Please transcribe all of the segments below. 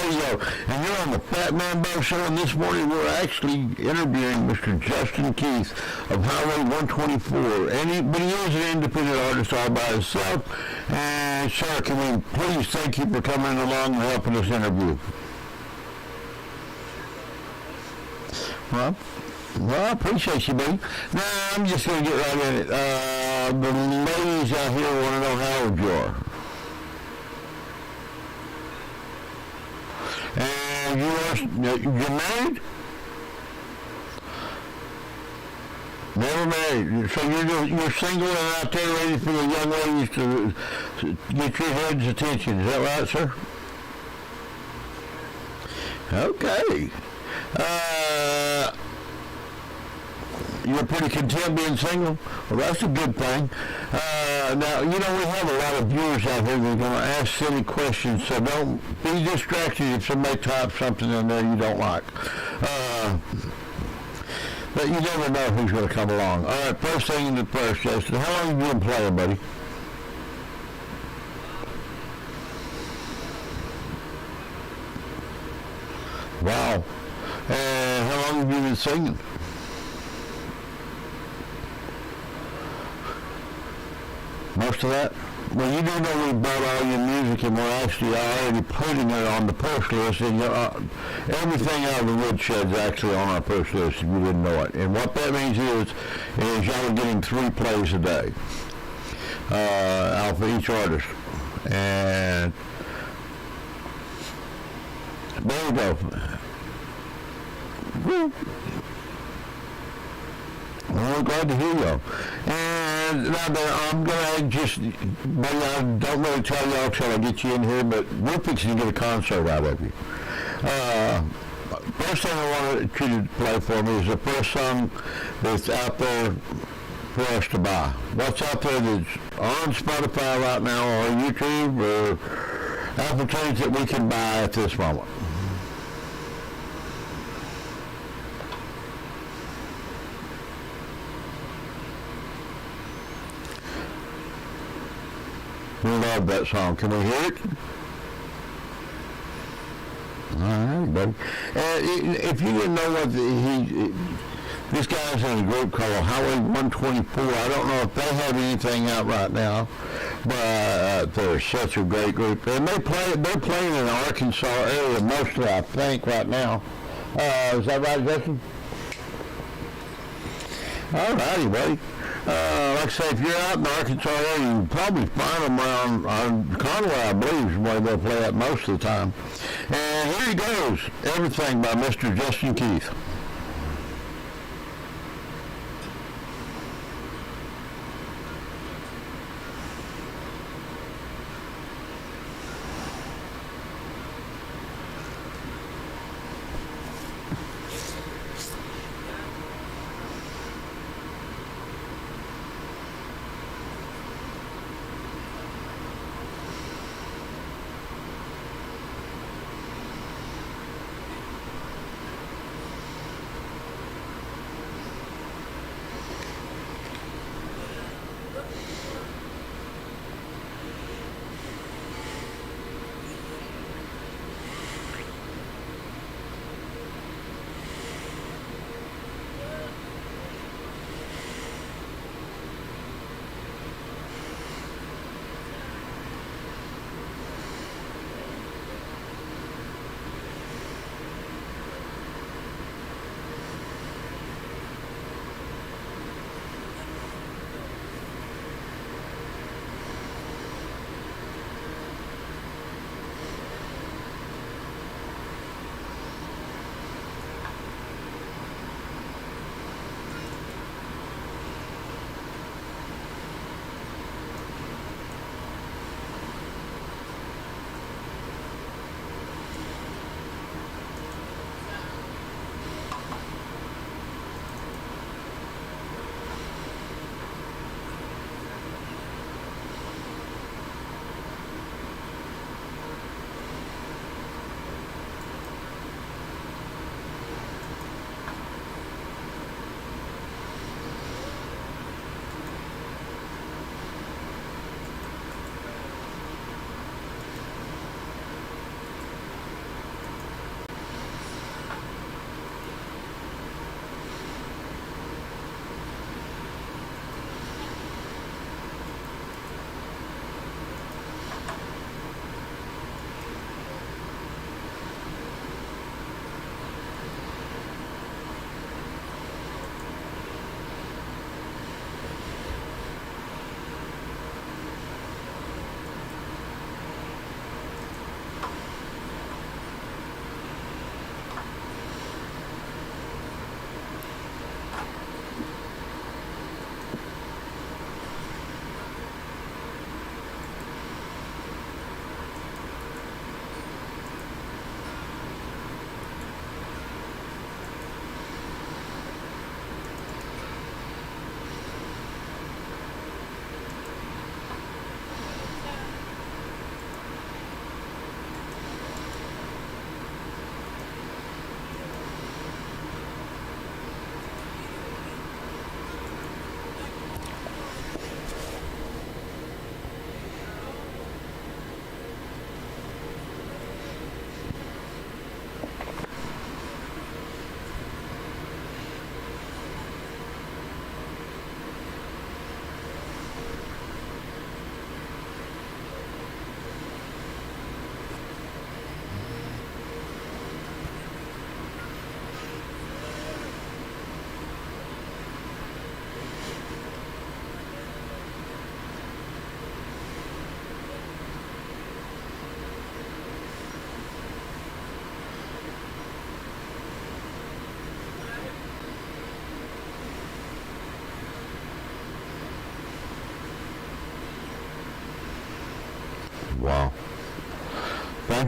Radio, and you're on the Fatman Bo Show, and this morning we're actually interviewing Mr. Justin Keith of Highway 124, but he is an independent artist all by himself. And sir, can we please thank you for coming along and helping us interview? Well, I appreciate you, buddy. Now, I'm just going to get right in it. The ladies out here want to know how old you are. And you're married? Never married. So you're single and out there ready for the young ladies to get your head's attention. Is that right, sir? Okay. You're pretty content being single? Well, that's a good thing. Now, we have a lot of viewers out here that are going to ask silly questions, so don't be distracted if somebody types something in there you don't like. But you never know who's going to come along. All right, first thing in the first, Justin, how long have you been playing, buddy? Wow. And how long have you been singing? Most of that? Well, you do know we bought all your music and we're actually already putting it on the push list, and everything out of the woodshed's actually on our push list if you didn't know it. And what that means is y'all are getting 3 plays a day out for each artist. And there we go. Well, we're glad to hear you. And now I'm going to buddy, I don't really tell y'all till I get you in here, but we're fixing to get a concert out of you. First thing I wanted you to play for me is the first song that's out there for us to buy. What's out there that's on Spotify right now or YouTube or Apple Tunes that we can buy at this moment? We love that song. Can we hear it? All right, buddy. If you didn't know what this guy's in a group called Highway 124. I don't know if they have anything out right now, but they're such a great group. And they're playing in the Arkansas area mostly, I think, right now. Is that right, Justin? All righty, buddy. Like I say, if you're out in the Arkansas area, you can probably find them around Conway, I believe, is where they'll play at most of the time. And here he goes, Everything by Mr. Justin Keith.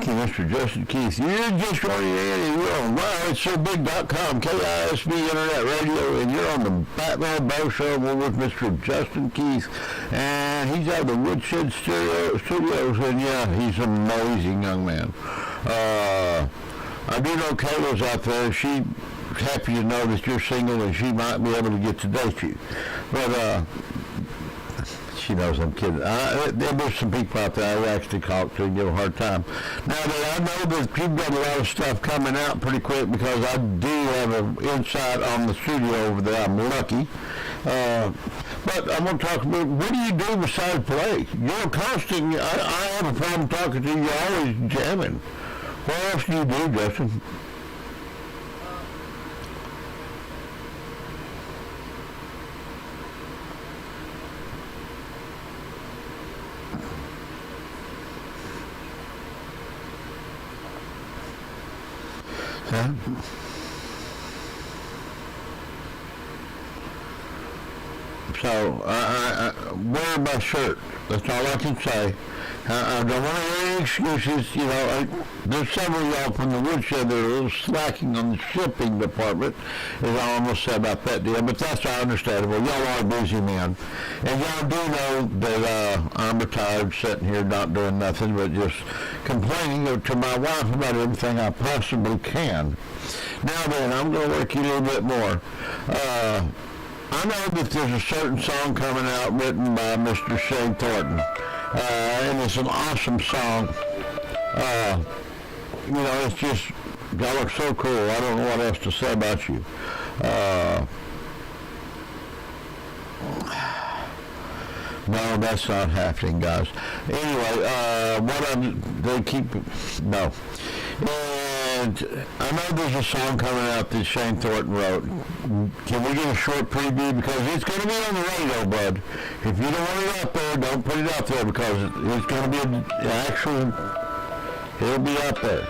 Thank you, Mr. Justin Keith. You're just on you're on WildItSoBig.com, KISB Internet Radio, and you're on the Fatman Bo Show. We're with Mr. Justin Keith, and he's out of the Woodshed Studios, and yeah, he's an amazing young man. I do know Kayla's out there. She's happy to know that you're single, and she might be able to get to date you. But, she knows I'm kidding. There's some people out there I actually talk to and give a hard time. Now that I know that you've got a lot of stuff coming out pretty quick because I do have an insight on the studio over there. I'm lucky. But I'm going to talk about what do you do besides play? You're constant. I have a problem talking to you. You're always jamming. What else do you do, Justin? Huh? So, wear my shirt. That's all I can say. I don't want to hear any excuses. You know, there's several of y'all from the woodshed that are a little slacking on the shipping department, is all I'm going to say about that deal. But that's understandable. Y'all are busy men. And y'all do know that I'm retired, sitting here not doing nothing but just complaining to my wife about everything I possibly can. Now then, I'm going to work you a little bit more. I know that there's a certain song coming out written by Mr. Shane Thornton. And it's an awesome song. You know, it's just, y'all look so cool. I don't know what else to say about you. No, that's not happening, guys. Anyway, no. And I know there's a song coming out that Shane Thornton wrote. Can we get a short preview? Because it's going to be on the radio, bud. If you don't want it out there, don't put it out there because it's going to be an actual, it'll be out there.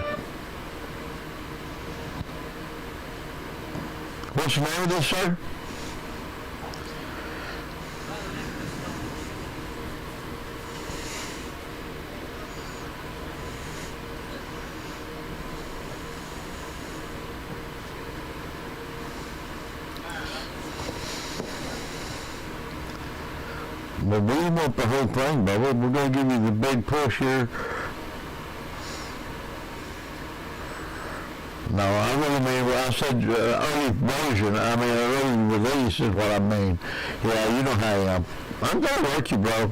What's the name of this, sir? But we want the whole thing, Bubba. We're going to give you the big push here. No, I really mean, I said early version. I mean, early release is what I mean. Yeah, you know how I am. I'm going to work you, bro.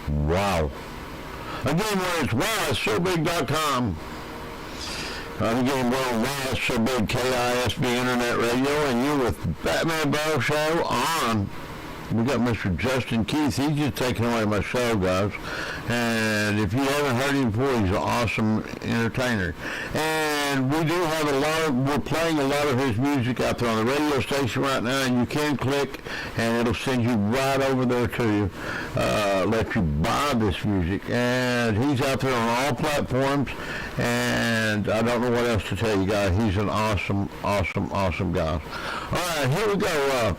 Wow. Again, where it's wowitsobig.com. Again, we're on Wow It's So Big, KISB Internet Radio, and you're with Fatman Bo Show on. We got Mr. Justin Keith. He's just taking away my show, guys. And if you haven't heard him before, he's an awesome entertainer. And we do have we're playing a lot of his music out there on the radio station right now, and you can click, and it'll send you right over there to you, let you buy this music. And he's out there on all platforms, and I don't know what else to tell you guys. He's an awesome, awesome, awesome guy. All right, here we go.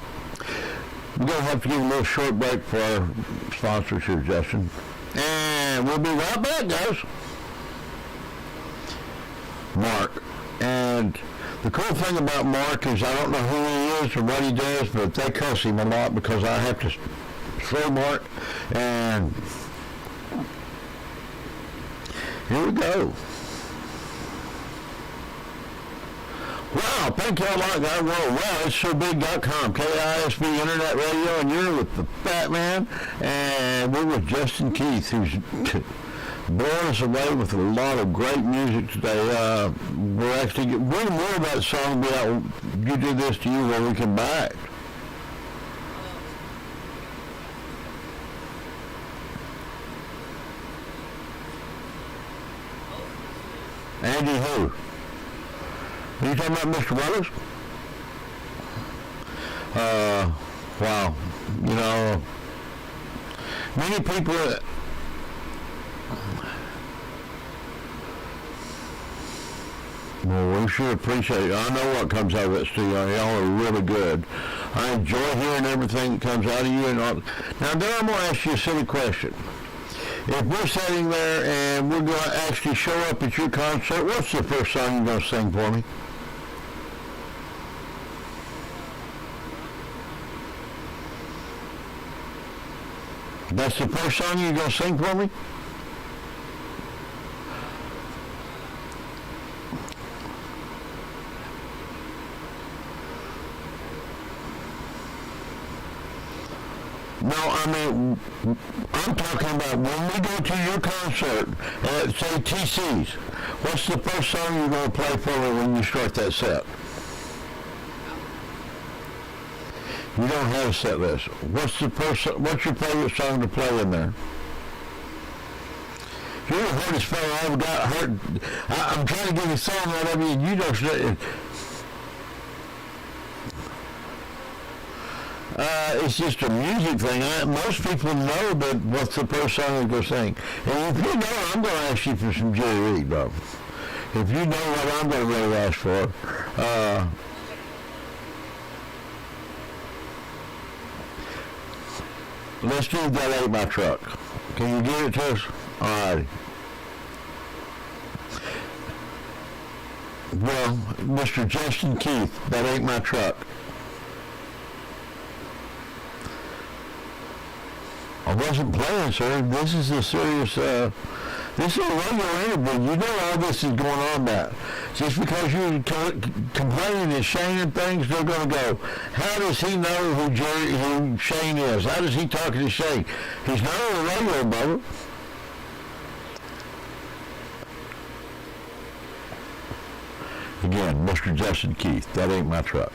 We're going to have to give a little short break for our sponsors here, Justin. And we'll be right back, guys. Mark. And the cool thing about Mark is I don't know who he is or what he does, but they cuss him a lot because I have to slow Mark. And here we go. Wow, thank y'all a lot, guys. Well, wowitsobig.com, KISB Internet Radio, and you're with the Fat Man, and we're with Justin Keith, who's blowing us away with a lot of great music today. We're actually getting more of that song be out, You Did This to You when we come back. Andy who? Are you talking about Mr. Wells? Wow. You know, many people, well, we sure appreciate it. I know what comes out of that studio. Y'all are really good. I enjoy hearing everything that comes out of you. And all. Now, then I'm going to ask you a silly question. If we're sitting there and we're going to actually show up at your concert, what's the first song you're going to sing for me? That's the first song you're going to sing for me? No, I mean, I'm talking about when we go to your concert at, say, TC's, what's the first song you're going to play for me when you start that set? You don't have a set list. What's your favorite song to play in there? You're the hardest fellow I ever got heard. I'm trying to give you a song out of you, and you don't say. It's just a music thing. Most people know that what's the first song they're going to sing. And if you know, I'm going to ask you for some Jerry Reed, bro. If you know what I'm going to really ask for, let's do That Ain't My Truck. Can you give it to us? All right. Well, Mr. Justin Keith, That Ain't My Truck. I wasn't playing, sir. This is a serious, this is a regular interview. You know all this is going on now. Just because you're complaining and Shane things, they're going to go, how does he know who Shane is? How does he talk to Shane? He's not on the radio, Bubba. Again, Mr. Justin Keith, That Ain't My Truck.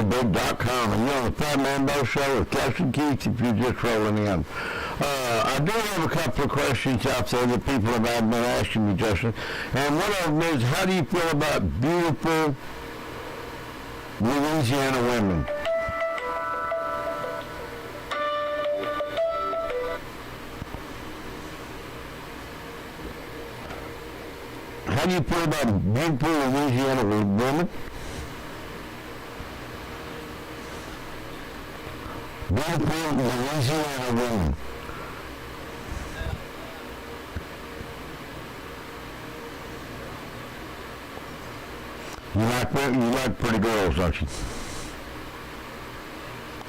FatmanBo.com, and you're on the Fatman Bo Show with Justin Keith if you're just rolling in. I do have a couple of questions out there that people have been asking me, Justin, and one of them is, how do you feel about beautiful Louisiana women? How do you feel about beautiful Louisiana women? Beautiful Louisiana women. You like pretty girls, don't you?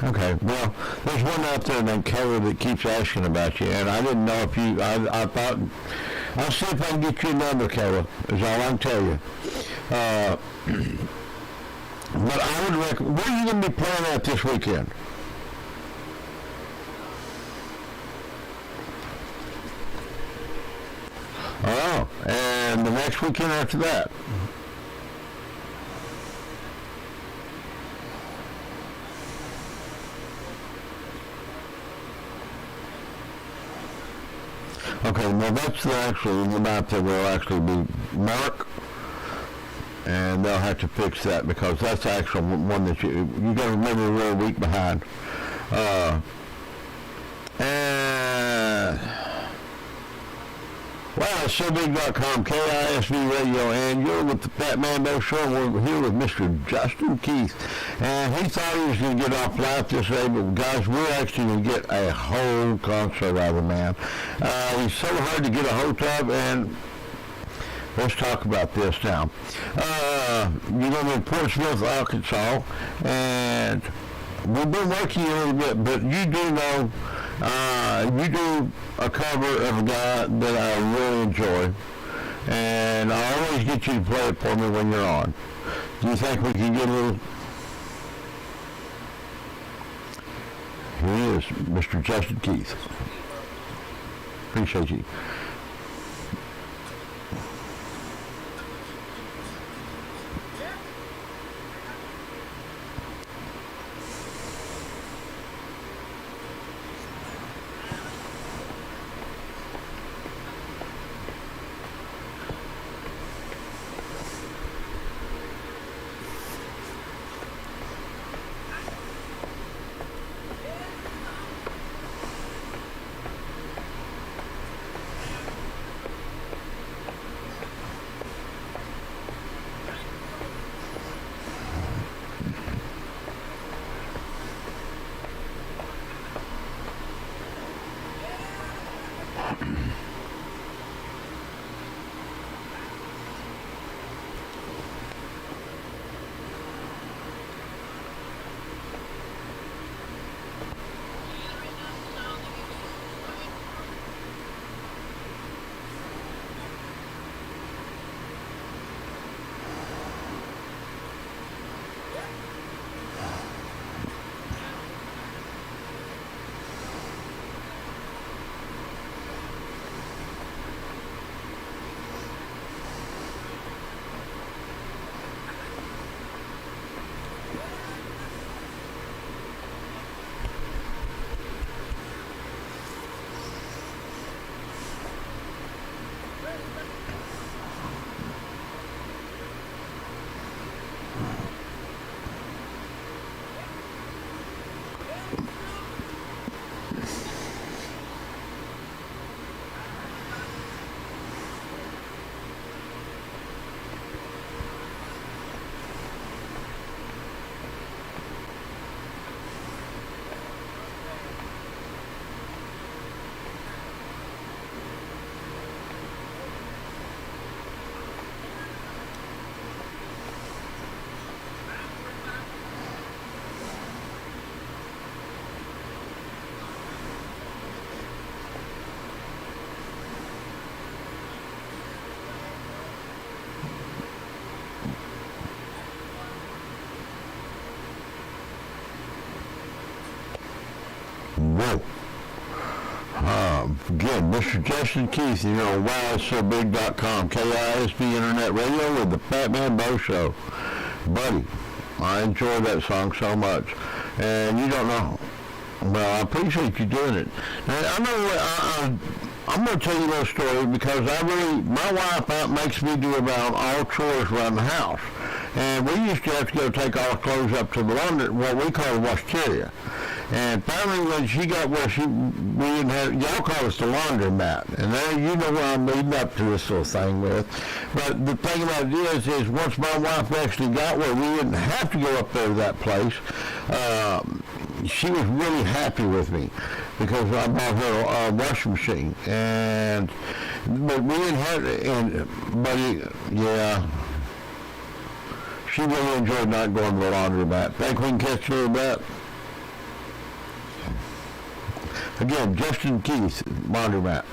Okay, well, there's one out there named Kayla that keeps asking about you, and I didn't know if you, I thought, I'll see if I can get you a number, Kayla, is all I can tell you. But I would recommend, where are you going to be playing at this weekend? Oh, and the next weekend after that? Okay, well that's the actual amount that will actually be Mark, and they'll have to fix that because that's the actual one that you got to remember we're a week behind. And wow, it's SoBig.com, KISB Radio, and you're with the Fatman Bo Show, and we're here with Mr. Justin Keith. And he thought he was going to get off live this day, but guys, we're actually going to get a whole concert out of the man. He's so hard to get a hold of, and let's talk about this now. You're going to be in Portsmouth, Arkansas, and we've been working a little bit, but you do know, you do a cover of a guy that I really enjoy, and I always get you to play it for me when you're on. Do you think we can get a little... Here he is, Mr. Justin Keith. Appreciate you. Whoa. Again, Mr. Justin Keith, you're on WowSoBig.com, KISB Internet Radio with the Fatman Bo Show. Buddy, I enjoy that song so much. And you don't know. Well, I appreciate you doing it. Now, I know I'm going to tell you a little story because my wife makes me do around all chores around the house. And we used to have to go take all our clothes up to the laundry, what we call the washteria. And finally, when she got where we didn't have, y'all call us the laundromat. And there, you know what I'm leading up to this little thing with. But the thing about it is once my wife actually got where we didn't have to go up there to that place, she was really happy with me because I bought her a washing machine. But we didn't have it, yeah. She really enjoyed not going to the laundromat. Think we can catch her with that? Again, Justin Keith, laundromat.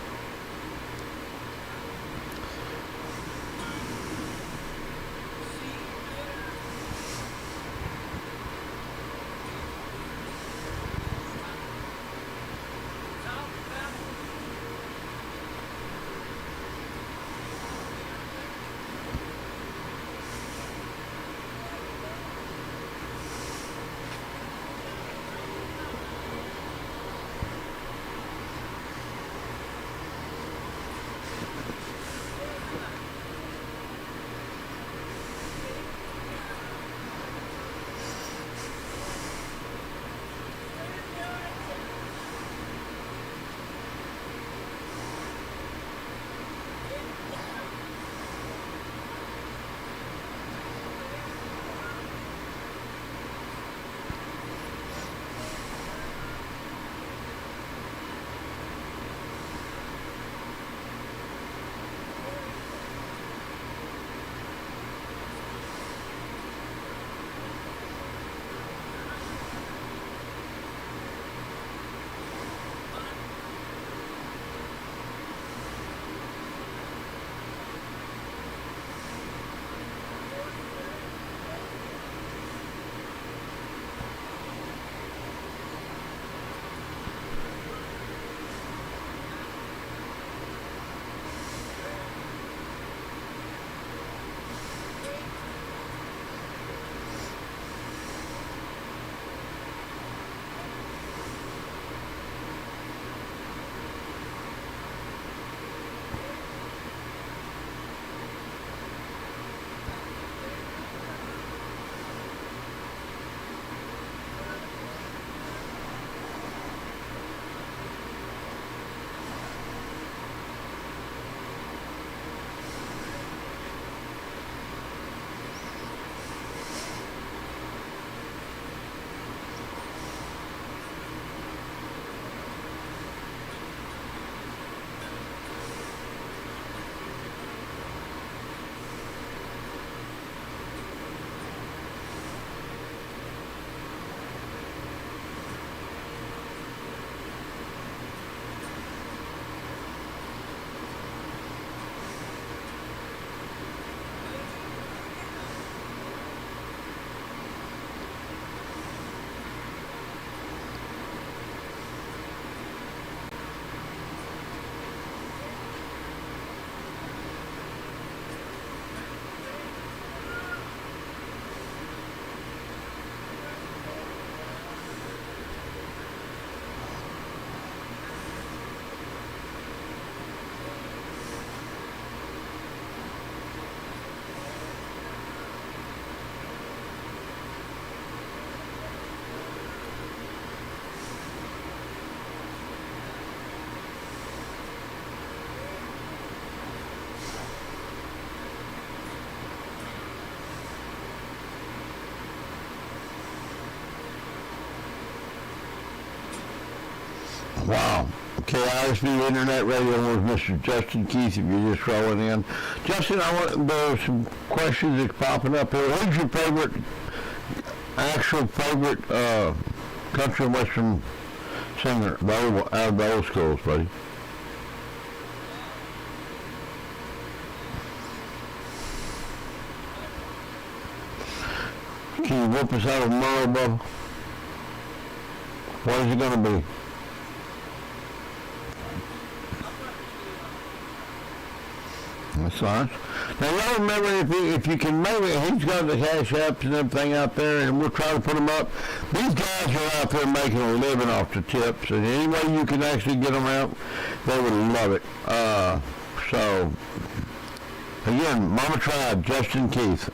Wow. KISB Internet Radio with Mr. Justin Keith, if you're just rolling in. Justin, there's some questions that's popping up here. Who's your actual favorite country and western singer out of the old schools, buddy? Can you whoop us out of Merle, Bubba? What is it going to be? That's nice. Now, y'all remember, if you can maybe, he's got the cash apps and everything out there, and we'll try to put them up. These guys are out there making a living off the tips, and any way you can actually get them out, they would love it. So, again, Mama Tribe, Justin Keith.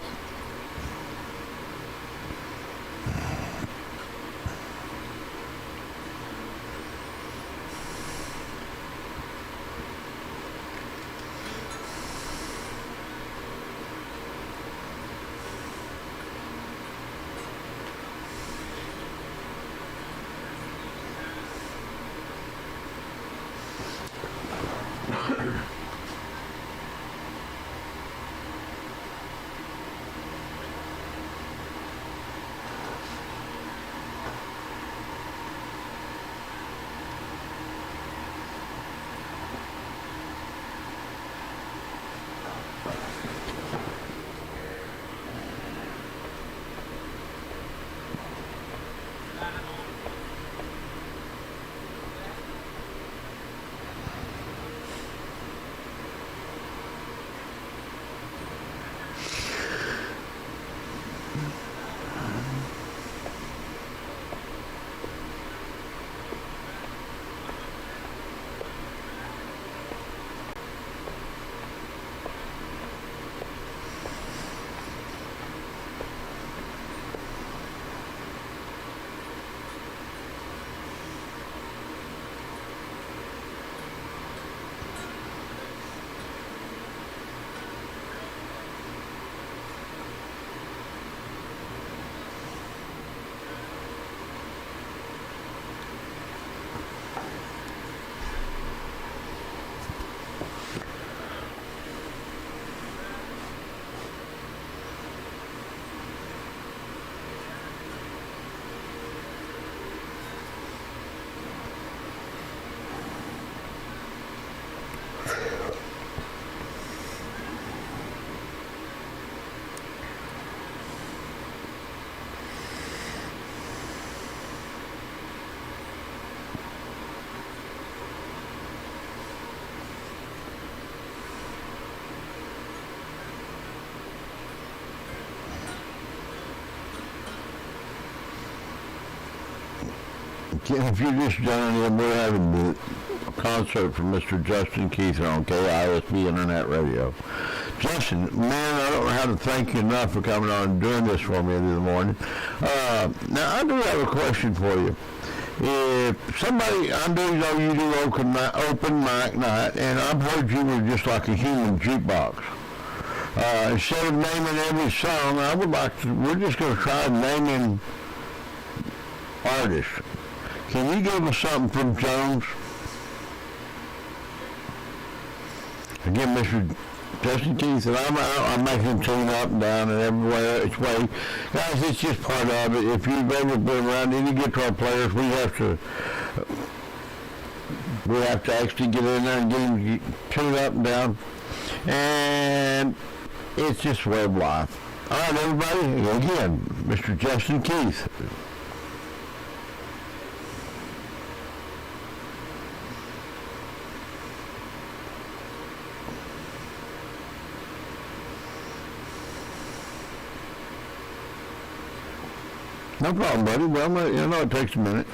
If you're just joining in, we're having the concert from Mr. Justin Keith on KISB Internet Radio. Justin, man, I don't know how to thank you enough for coming on and doing this for me in the morning. Now, I do have a question for you. If somebody, I do know you do open mic night, and I've heard you were just like a human jukebox. Instead of naming every song, we're just going to try naming artists. Can you give us something from Jones? Again, Mr. Justin Keith, and I'm making tune up and down and everywhere each way. Guys, it's just part of it. If you've ever been around any guitar players, we have to actually get in there and get them tuned up and down. And it's just a way of life. All right, everybody, again, Mr. Justin Keith. No problem, buddy. Well, you know, it takes a minute.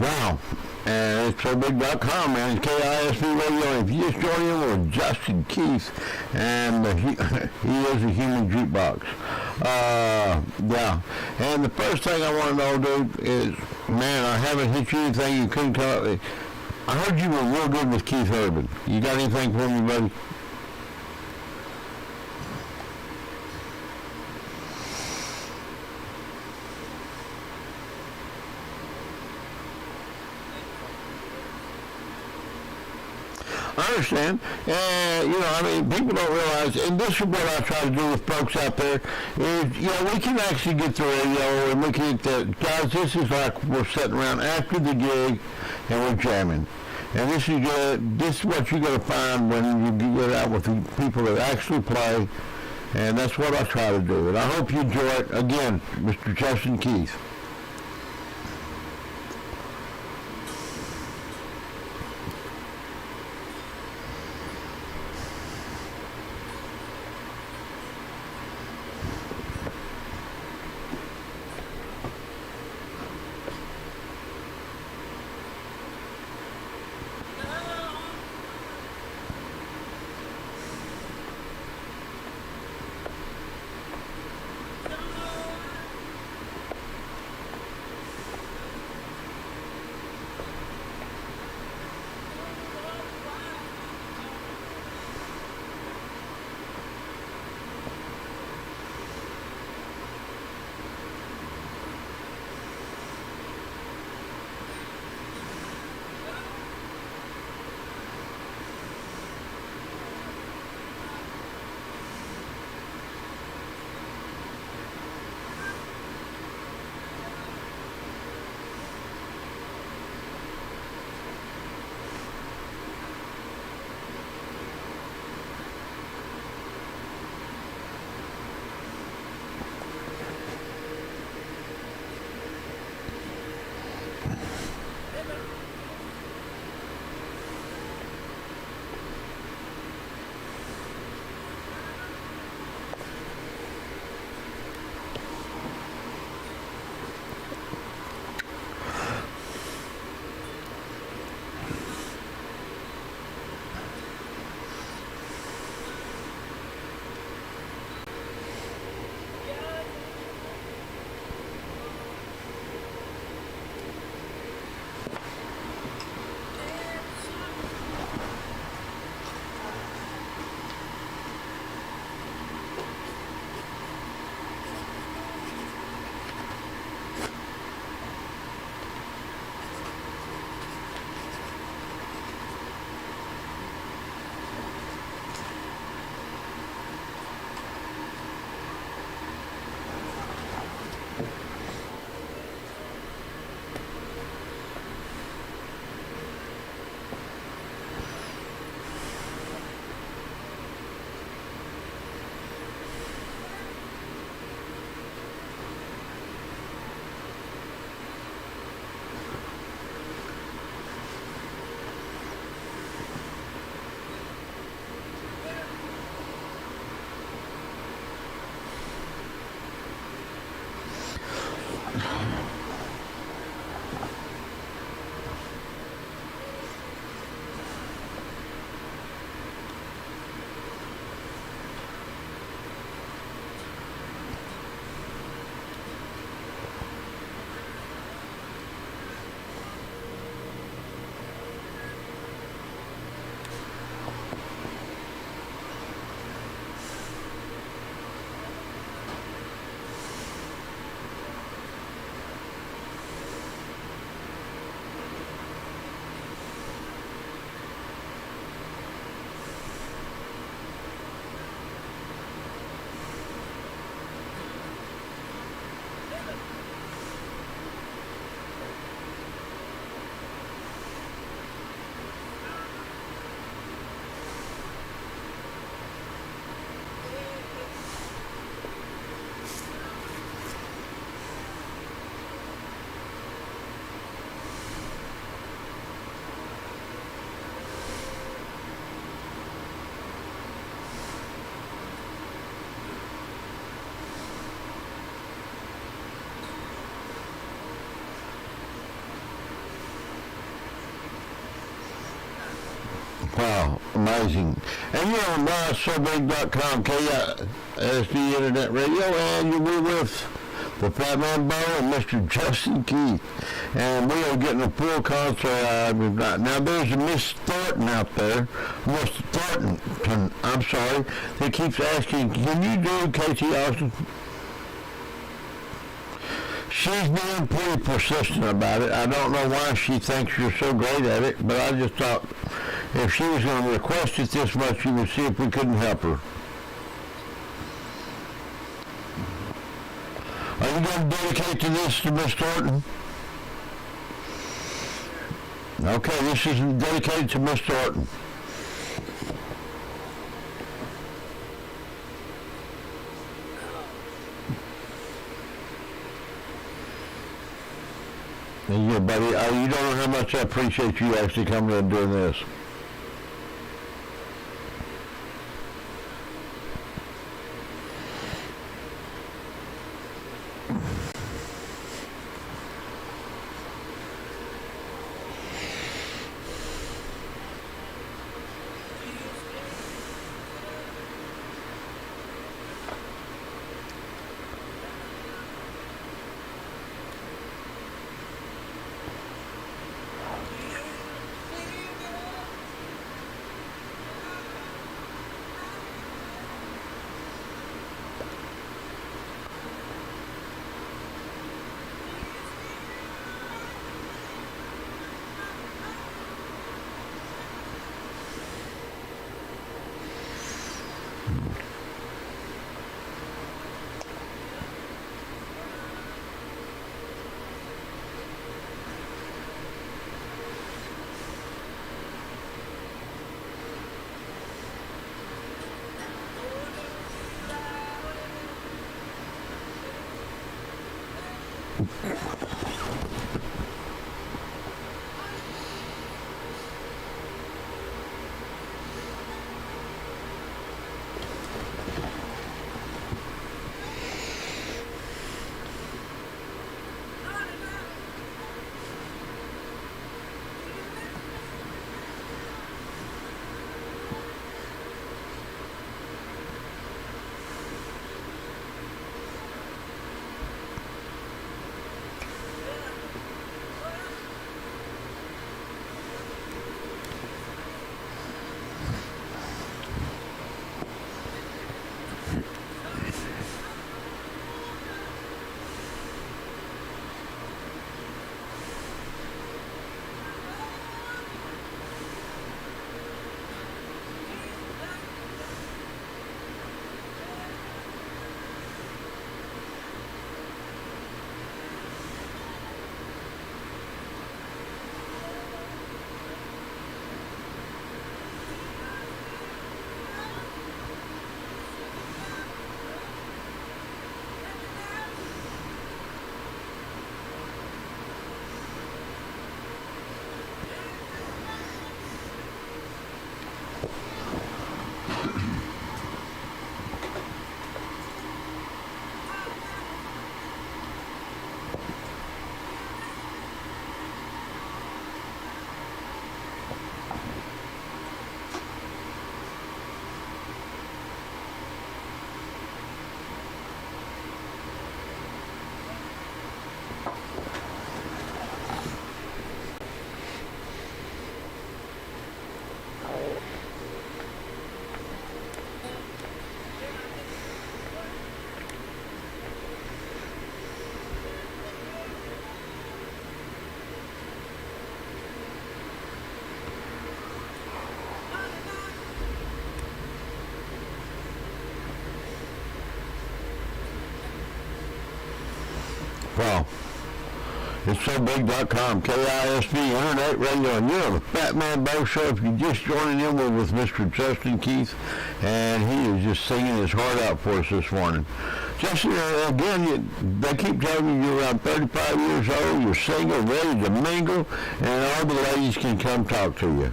Wow. And it's SoBig.com, man. It's KISP Radio. If you just join in with Justin Keith, and he is a human jukebox. Yeah. And the first thing I want to know, dude, is, man, I haven't hit you anything you couldn't tell. I heard you were real good with Keith Urban. You got anything for me, buddy? I understand. And, I mean, people don't realize, and this is what I try to do with folks out there, is, we can actually get the radio, and we can get the, guys, this is like we're sitting around after the gig, and we're jamming. And this is what you're going to find when you get out with the people that actually play, and that's what I try to do. And I hope you enjoy it. Again, Mr. Justin Keith. Wow, amazing. And you're on SoBig.com, KSD Internet Radio, and you're with the Fatman Bo and Mr. Justin Keith. And we are getting a full concert. Now, there's a Miss Thornton out there, Miss Thornton, I'm sorry, that keeps asking, can you do KT Austin? She's being pretty persistent about it. I don't know why she thinks you're so great at it, but I just thought if she was going to request it this much, you would see if we couldn't help her. Are you going to dedicate to this to Miss Thornton? Okay, this is dedicated to Miss Thornton. And you, buddy, you don't know how much I appreciate you actually coming and doing this. Wow. It's SoBig.com, KISD, Internet Radio, and you're on the Fatman Bo Show. If you're just joining in, we're with Mr. Justin Keith, and he is just singing his heart out for us this morning. Justin, again, they keep telling you you're around 35 years old, you're single, ready to mingle, and all the ladies can come talk to you.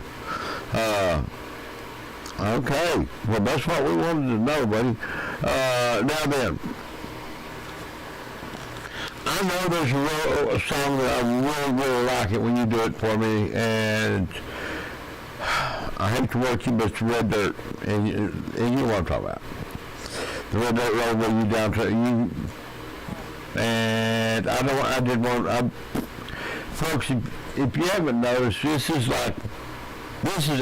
Okay, well, that's what we wanted to know, buddy. Now then, I know there's a song that I really, really like it when you do it for me, and I hate to work you, but it's red dirt, and you know what I'm talking about. The red dirt road where you down to you, and folks, if you haven't noticed, this is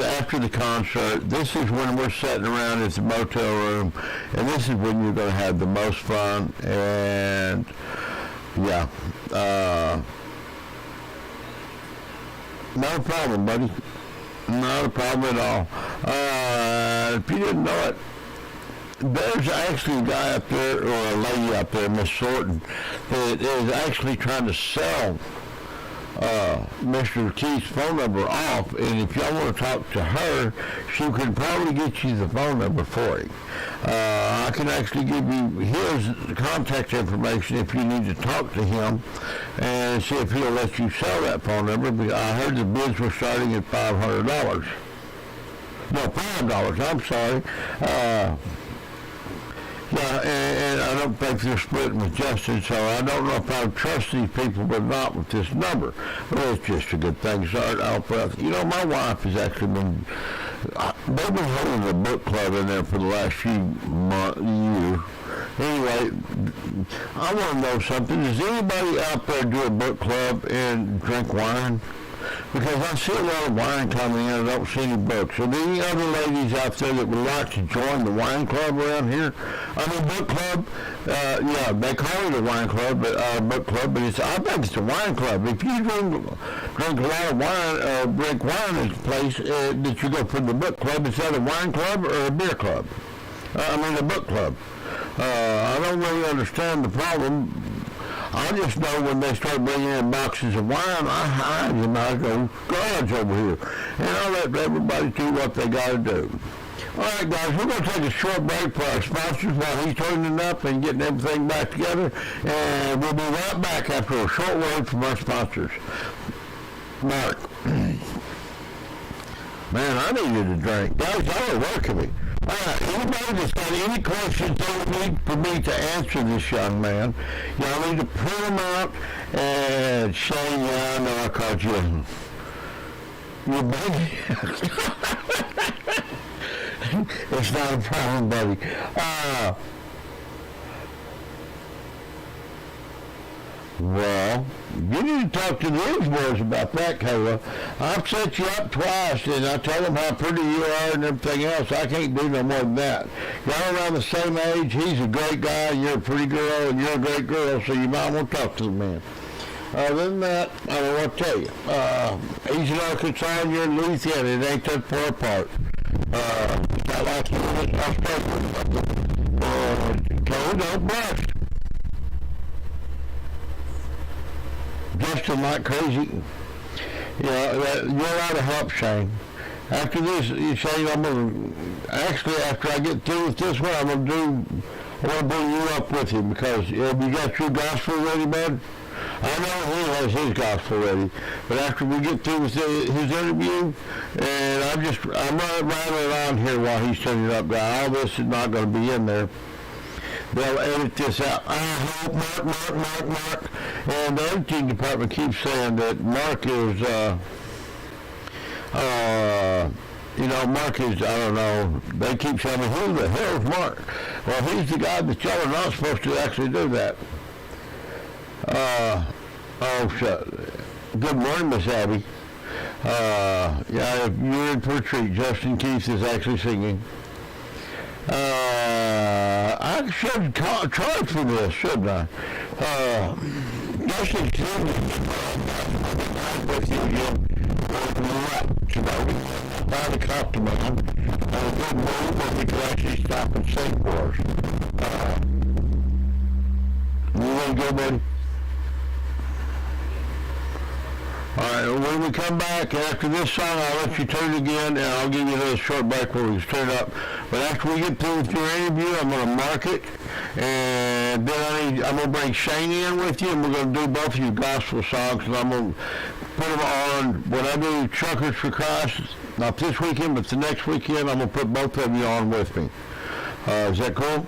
after the concert. This is when we're sitting around in the motel room, and this is when you're going to have the most fun, and yeah, not a problem, buddy. Not a problem at all. If you didn't know it, there's actually a guy up there, or a lady up there, Miss Thornton, that is actually trying to sell Mr. Keith's phone number off, and if y'all want to talk to her, she can probably get you the phone number for him. I can actually give you his contact information if you need to talk to him and see if he'll let you sell that phone number. I heard the bids were starting at $500. No, $5, I'm sorry. Yeah, and I don't think they're splitting with Justin, so I don't know if I would trust these people or not with this number. But it's just a good thing. You know, my wife has actually been, they've been holding a book club in there for the last few years. Anyway, I want to know something. Does anybody out there do a book club and drink wine? Because I see a lot of wine coming in, I don't see any books. Are there any other ladies out there that would like to join the wine club around here? I mean, book club, yeah, they call it a wine club, but book club, but I think it's a wine club. If you drink a lot of wine, drink wine at a place that you go for the book club, is that a wine club or a beer club? I mean, a book club. I don't really understand the problem. I just know when they start bringing in boxes of wine, I hide and I go, God's over here. And I let everybody do what they got to do. All right, guys, we're going to take a short break for our sponsors while he's turning up and getting everything back together. And we'll be right back after a short word from our sponsors. Mark. Man, I needed a drink. Guys, y'all are working me. All right, anybody that's got any questions they need for me to answer this young man, y'all need to print them out. And Shane, yeah, I know I called you your baby. It's not a problem, buddy. Well, you need to talk to the news boys about that, Kayla. I've set you up twice, and I tell them how pretty you are and everything else. I can't do no more than that. Y'all around the same age. He's a great guy, and you're a pretty girl, and you're a great girl, so you might want to talk to the man. Other than that, I don't know what to tell you. He's in Arkansas, and you're in Louisiana. It ain't that far apart. It's not like you in Australia. Kayla, don't brush. Justin like crazy. Yeah, you're out of help, Shane. After this, Shane, after I get through with this one, I want to bring you up with him because have you got your gospel ready, bud? I know he has his gospel ready, but after we get through with his interview, and I'm running around here while he's turning up, guy. All this is not going to be in there. They'll edit this out. I hope Mark. And the editing department keeps saying that Mark is, Mark is, I don't know, they keep saying, who the hell is Mark? Well, he's the guy that y'all are not supposed to actually do that. Good morning, Miss Abby. If you're in for a treat, Justin Keith is actually singing. I should charge for this, shouldn't I? Justin Keith with you again. By the compliment, a good move where we can actually stop and sing for us. You want to go, buddy? All right, when we come back after this song, I'll let you turn again, and I'll give you another short break where we turn up. But after we get through with your interview, I'm going to mark it, and then I'm going to bring Shane in with you, and we're going to do both of your gospel songs, and I'm going to put them on when I do Truckers for Christ, not this weekend, but the next weekend, I'm going to put both of you on with me. Is that cool?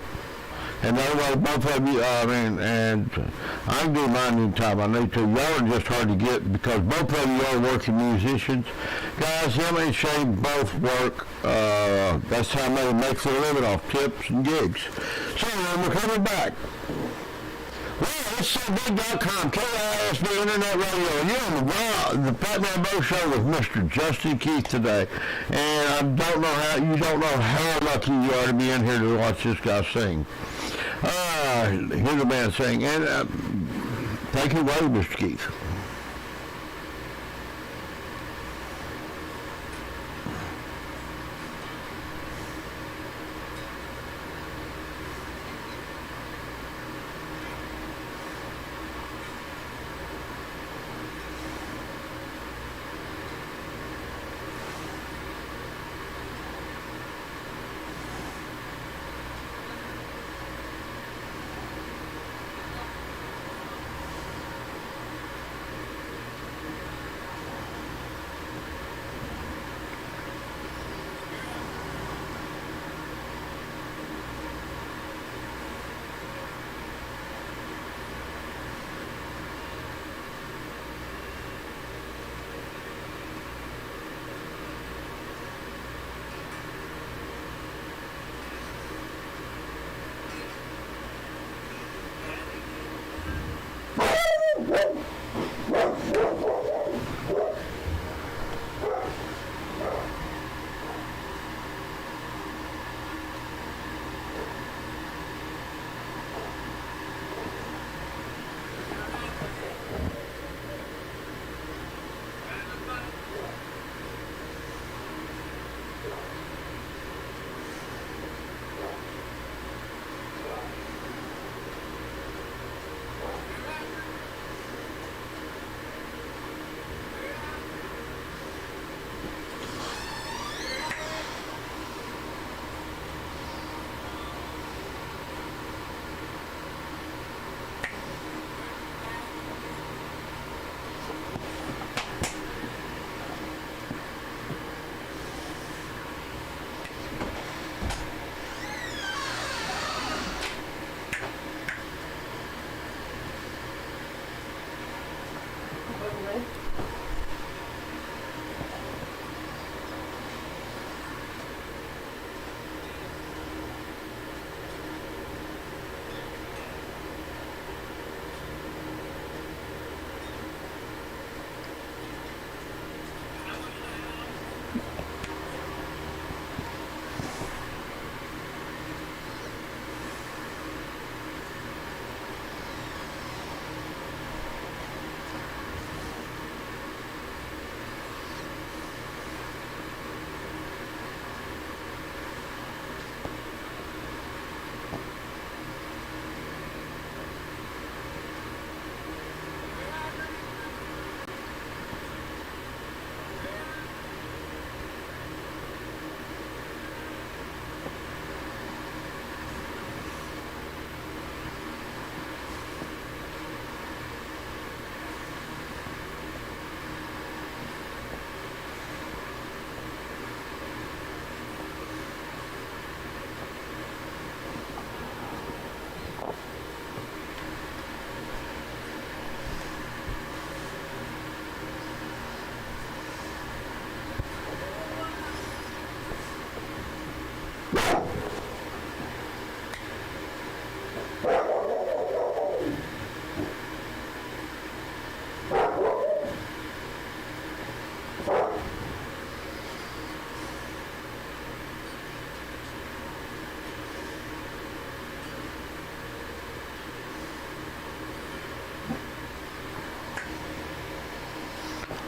And that way, both of you, and I can do mine anytime I need to. Y'all are just hard to get because both of you are working musicians. Guys, him and Shane both work. That's how they make their living, off tips and gigs. So, we're coming back. Well, it's SoBig.com, KISB Internet Radio, and you're on the Fatman Bo Show with Mr. Justin Keith today. And you don't know how lucky you are to be in here to watch this guy sing. Hear the man sing. And take it away, Mr. Keith.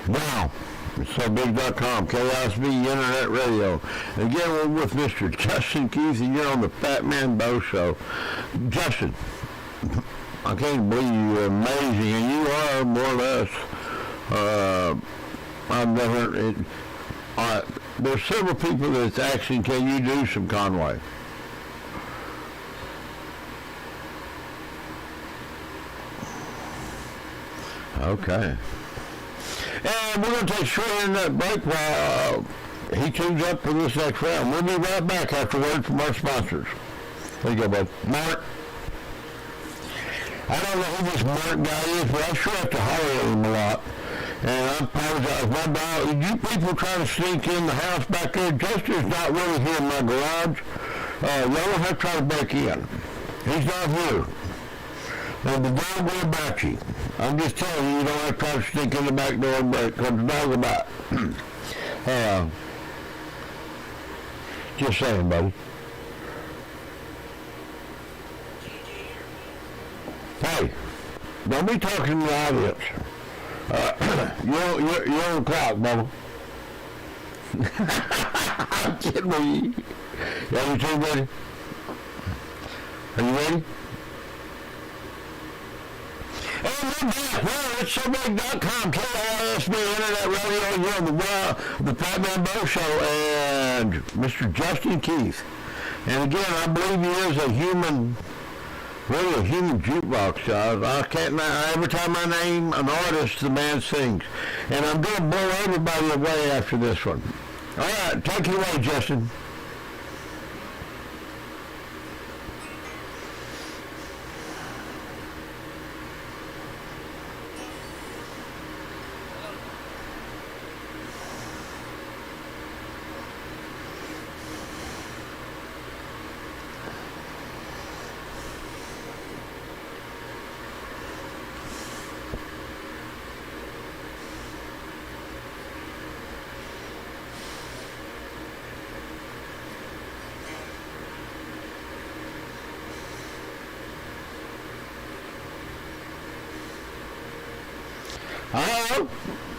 Now, SoBig.com, KISB Internet Radio. Again, we're with Mr. Justin Keith, and you're on the Fatman Bo Show. Justin, I can't believe you're amazing, and you are more or less. I've never. There's several people that's asking, can you do some Conway? Okay. And we're going to take a short internet break while he tunes up for this next round. We'll be right back after word from our sponsors. There you go, bud. Mark. I don't know who this Mark guy is, but I sure have to holler at him a lot. And I apologize. My dog, you people trying to sneak in the house back there, Jester's not really here in my garage. Y'all don't have to try to break in. He's not here. And the dog will bite you. I'm just telling you, you don't have to try to sneak in the back door and break, because the dog will bite. Just saying, buddy. Hey, don't be talking to the audience. You're on the clock, Bubba. I'm kidding with you. Are you two ready? Are you ready? And we're back. Well, it's SoBig.com, KISB, Internet Radio, here on the Fatman Bo Show, and Mr. Justin Keith. And again, I believe he is a human, really a human jukebox. I can't, every time I name an artist, the man sings. And I'm going to blow everybody away after this one. All right, take it away, Justin.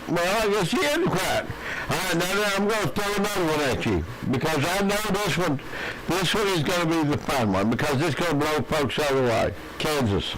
Well, I guess he isn't quiet. All right, now I'm going to throw another one at you, because I know this one is going to be the fun one, because it's going to blow folks out of the way. Kansas.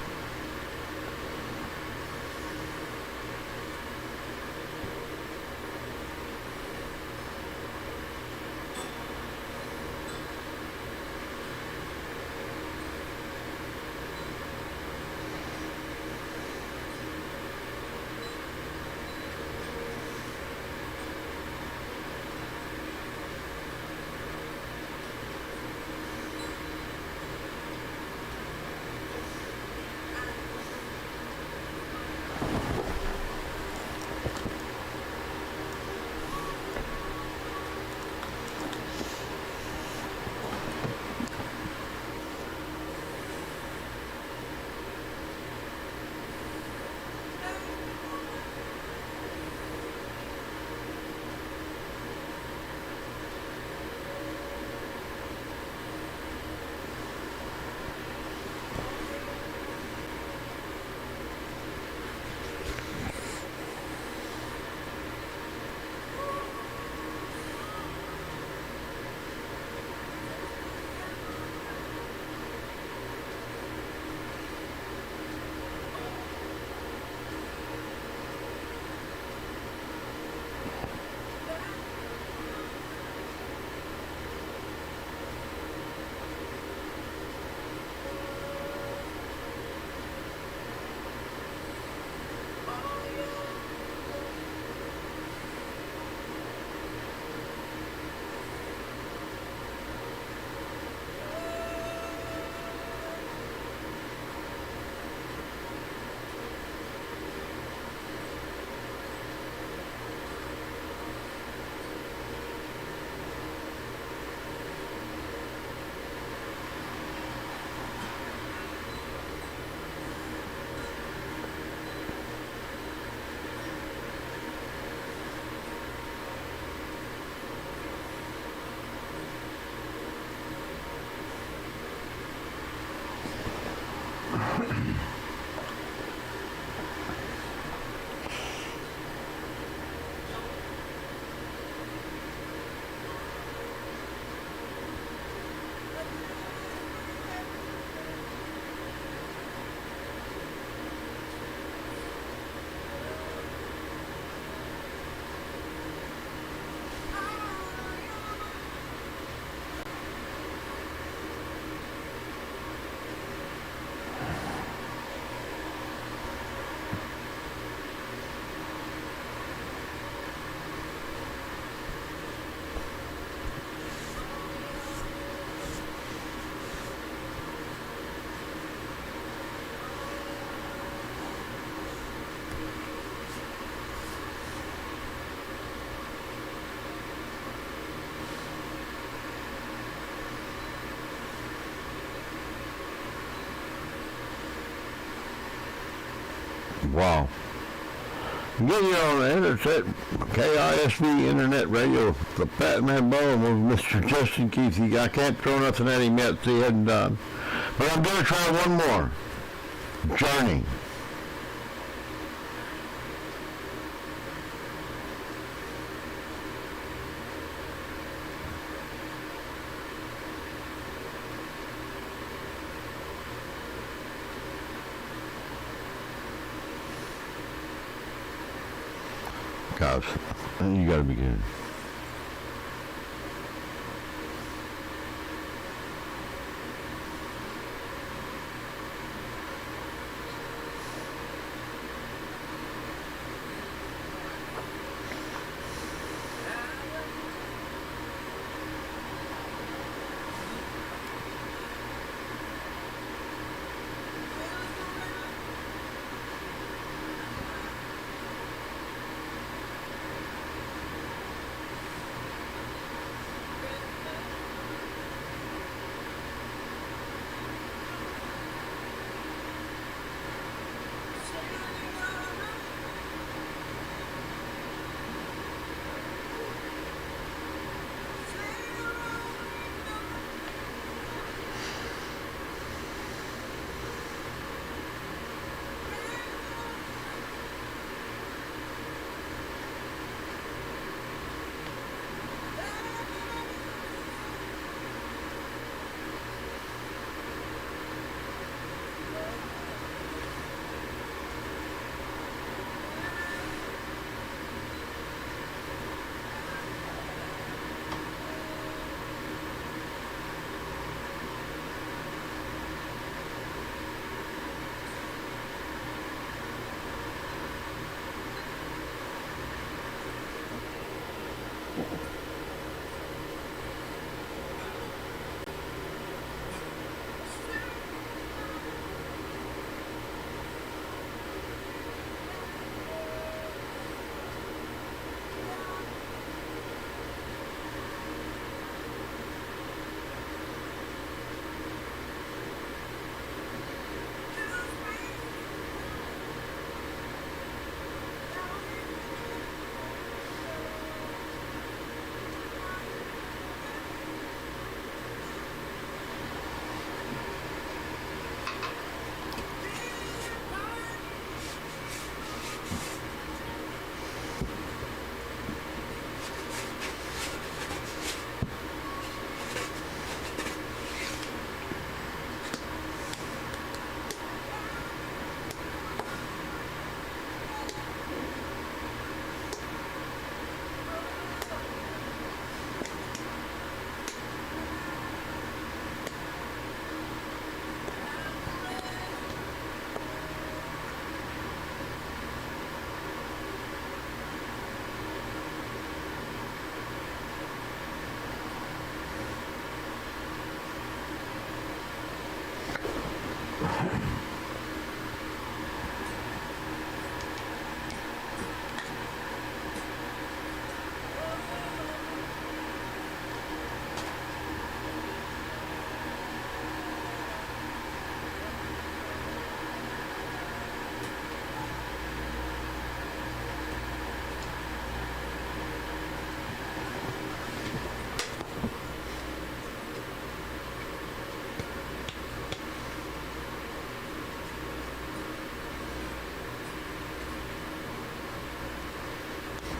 Wow. Get you on the internet, KISB Internet Radio, the Fatman Bo with Mr. Justin Keith. I can't throw nothing at him yet, he hadn't done. But I'm going to try one more. Journey. Gosh, you got to be good.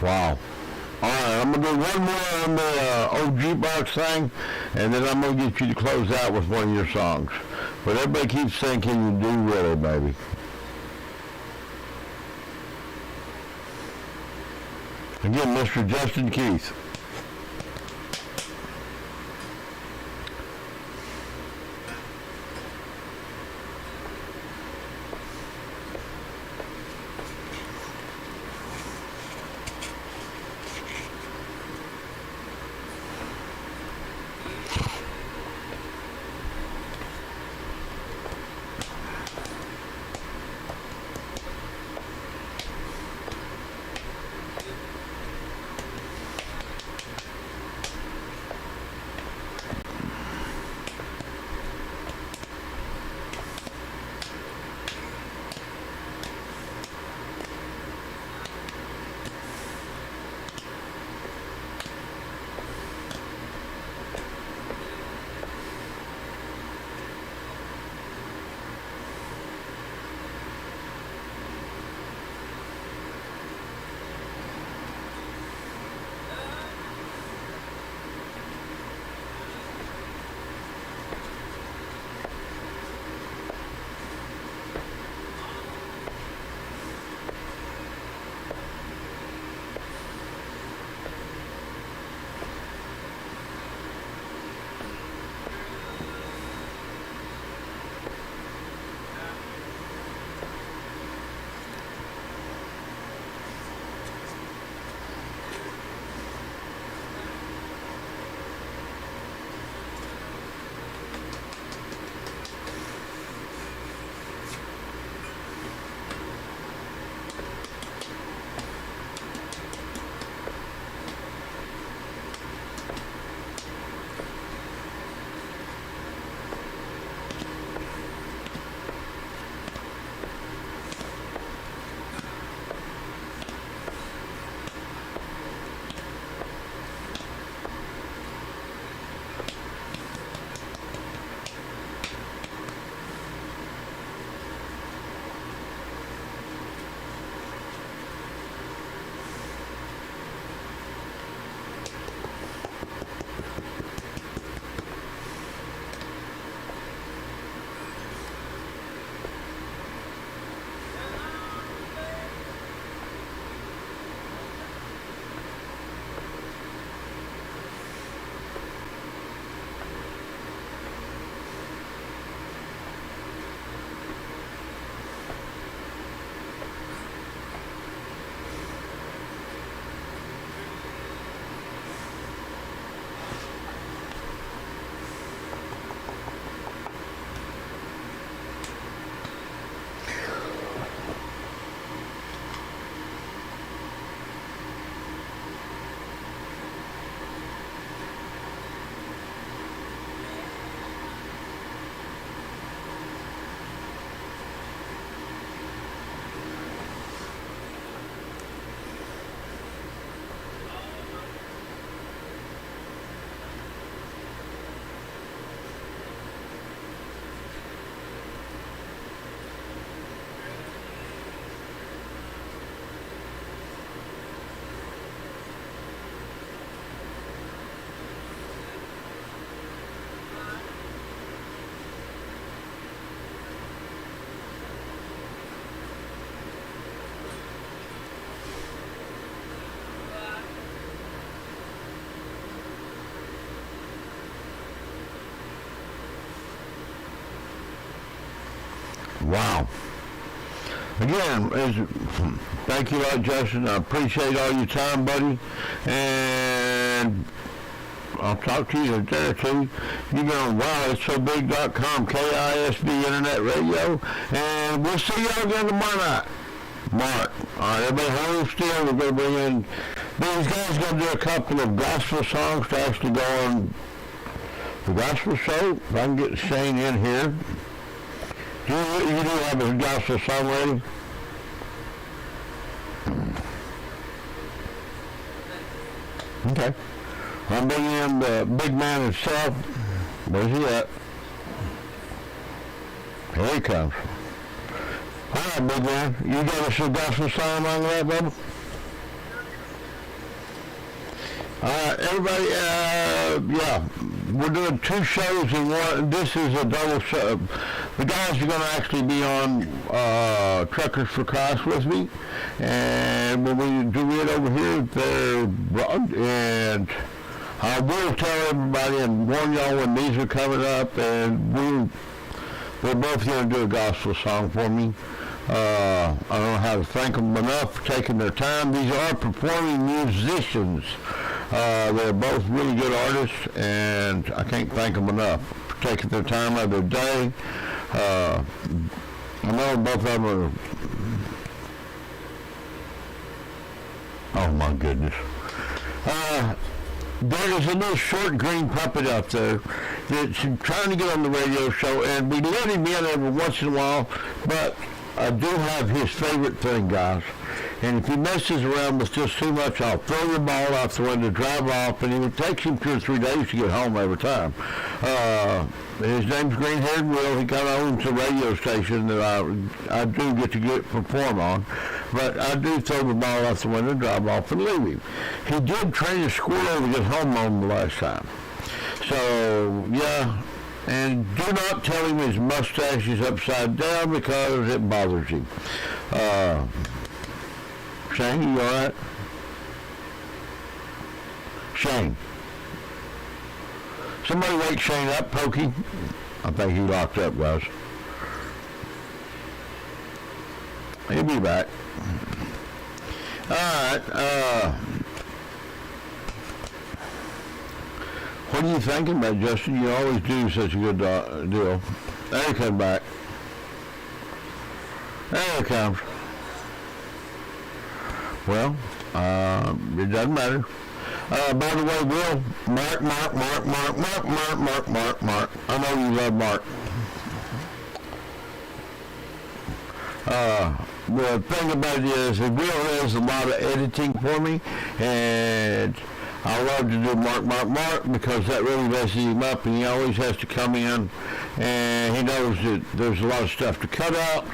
Wow. All right, I'm going to do one more on the OG box thing, and then I'm going to get you to close out with one of your songs. But everybody keeps saying, can you do really, baby? Again, Mr. Justin Keith. Again, thank you a lot, Justin. I appreciate all your time, buddy. And I'll talk to you there too. You've been on WowIt'sSoBig.com, KISB Internet Radio, and we'll see y'all again tomorrow night. Mark. All right, everybody hold still. We're going to bring in, these guys going to do a couple of gospel songs to actually go on the gospel show. If I can get Shane in here. You do have a gospel song ready? Okay. I'm bringing in the big man himself. Where's he at? Here he comes. All right, big man. You got us a gospel song on that, Bubba? All right, everybody, yeah, we're doing two shows in one. This is a double show. The guys are going to actually be on Truckers for Christ with me. And when we do it over here, they're and I will tell everybody and warn y'all when these are coming up. And we're both going to do a gospel song for me. I don't know how to thank them enough for taking their time. These are performing musicians. They're both really good artists, and I can't thank them enough for taking their time out of their day. I know both of them are, oh my goodness. There is a little short green puppet out there that's trying to get on the radio show, and we let him in every once in a while, but I do have his favorite thing, guys. And if he messes around with just too much, I'll throw the ball out the window, drive off, and it takes him 2 or 3 days to get home every time. His name's Green Haired Will. He kind of owns a radio station that I do get to perform on. But I do throw the ball out the window, drive off, and leave him. He did train a squirrel to get home on the last time. So, yeah. And do not tell him his mustache is upside down because it bothers him. Shane, you all right? Shane. Somebody wake Shane up, Pokey. I think he locked up, guys. He'll be back. All right. What are you thinking about, Justin? You always do such a good deal. There he comes back. There he comes. Well, it doesn't matter. By the way, Will, Mark. I know you love Mark. The thing about it is, Will does a lot of editing for me, and I love to do Mark, because that really messes him up, and he always has to come in, and he knows that there's a lot of stuff to cut out.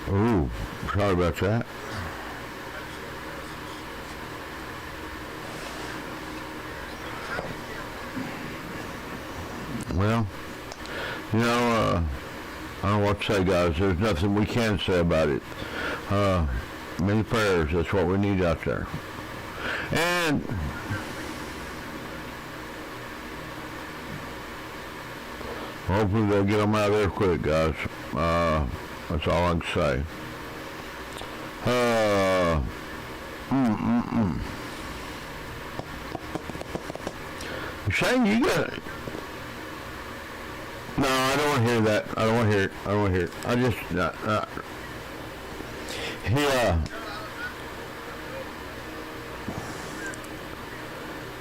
Ooh, sorry about that. Well, you know, I don't know what to say, guys. There's nothing we can say about it. Many prayers, that's what we need out there. And hopefully they'll get them out of there quick, guys. That's all I can say. Shane, you got it. No, I don't want to hear that. I don't want to hear it. I don't want to hear it. I just,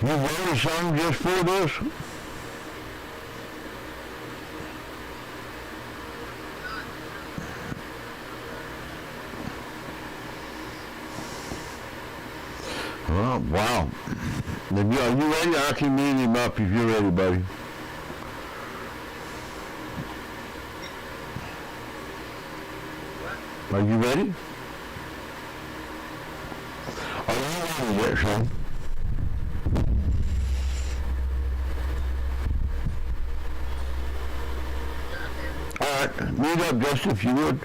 you wrote a song just for this? Well, wow. Are you ready? I can meet him up if you're ready, buddy. Are you ready? Are you ready yet, son? All right, meet up, Justin, if you would.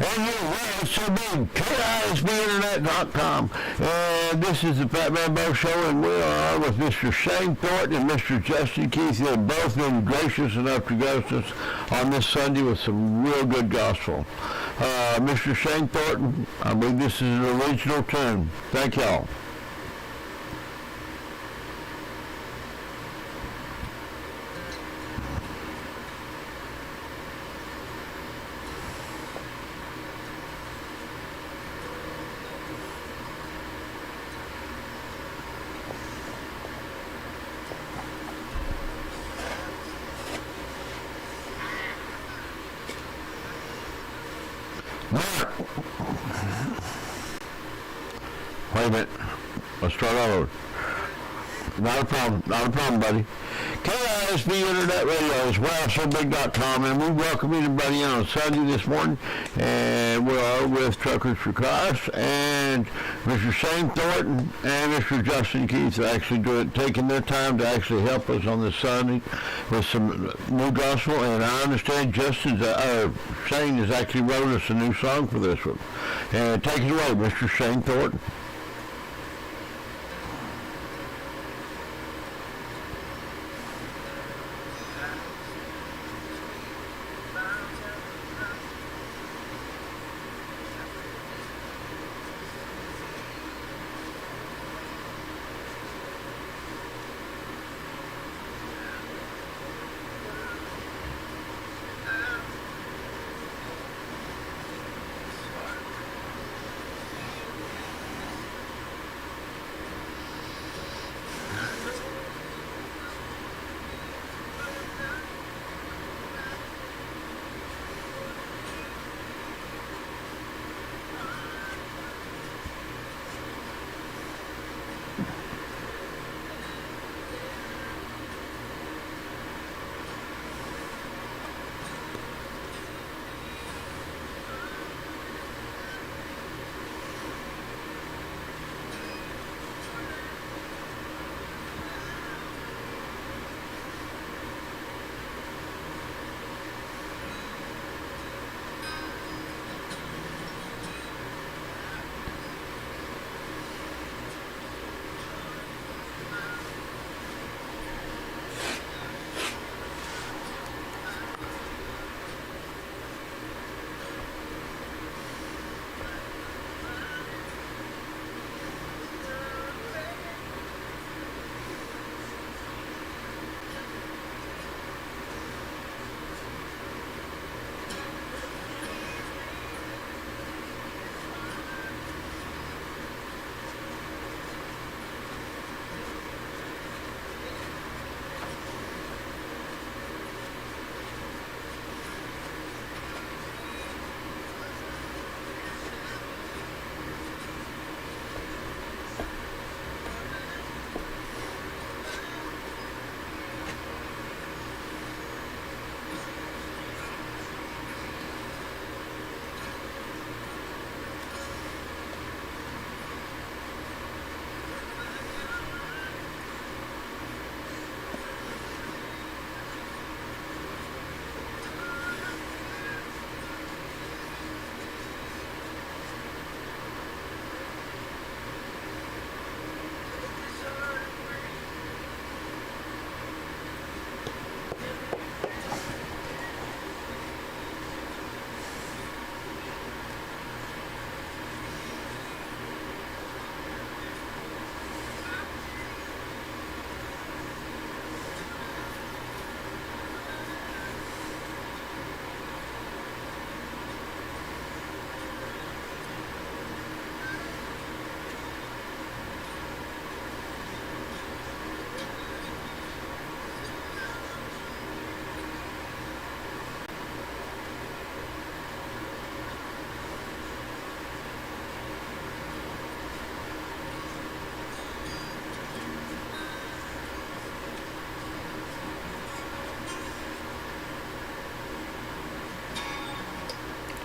And your world so big, KISBinternet.com. And this is the Fatman Bo Show, and we are on with Mr. Shane Thornton and Mr. Justin Keith. They've both been gracious enough to ghost us on this Sunday with some real good gospel. Mr. Shane Thornton, I believe this is an original tune. Thank y'all. Wait a minute. Let's start over. Not a problem, buddy. KISB Internet Radio is WowSoBig.com, and we welcome anybody on Sunday this morning, and we are with Truckers for Christ, and Mr. Shane Thornton and Mr. Justin Keith are actually taking their time to actually help us on this Sunday with some new gospel, and I understand Shane has actually wrote us a new song for this one. And take it away, Mr. Shane Thornton.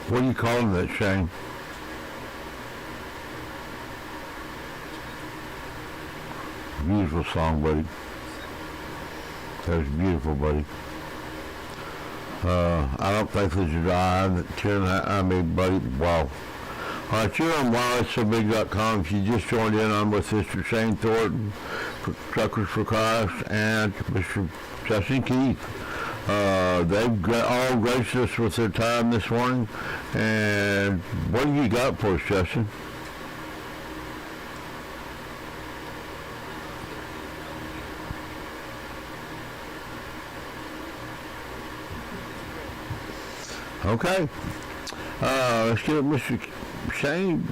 What do you call that, Shane? Beautiful song, buddy. That was beautiful, buddy. I don't think there's a drive. Buddy, wow. All right, you're on wirelesssobig.com. If you just joined in, I'm with Mr. Shane Thornton, Truckers for Christ, and Mr. Justin Keith. They've all graced us with their time this morning. And what do you got for us, Justin? Okay. Let's get Mr. Shane.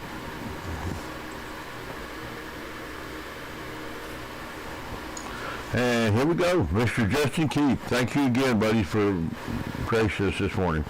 And here we go, Mr. Justin Keith. Thank you again, buddy, for gracing us this morning.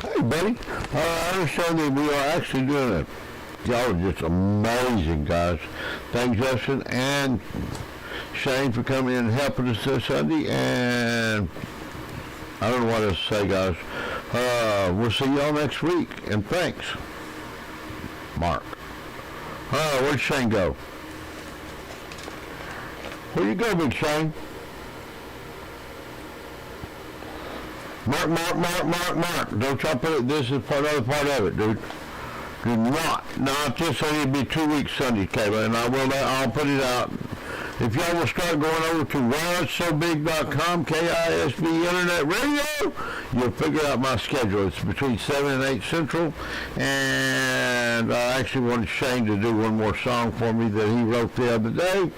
Hey, buddy. I understand that we are actually doing it. Y'all are just amazing, guys. Thanks, Justin and Shane, for coming in and helping us this Sunday. And I don't know what else to say, guys. We'll see y'all next week. And thanks, Mark. Where'd Shane go? Where you go, Big Shane? Mark. Don't try to put it. This is another part of it, dude. Do not just say it'll be 2 weeks Sunday, Kayla, and I'll put it out. If y'all will start going over to wirelesssobig.com, KISB Internet Radio, you'll figure out my schedule. It's between 7 and 8 Central, and I actually wanted Shane to do one more song for me that he wrote the other day.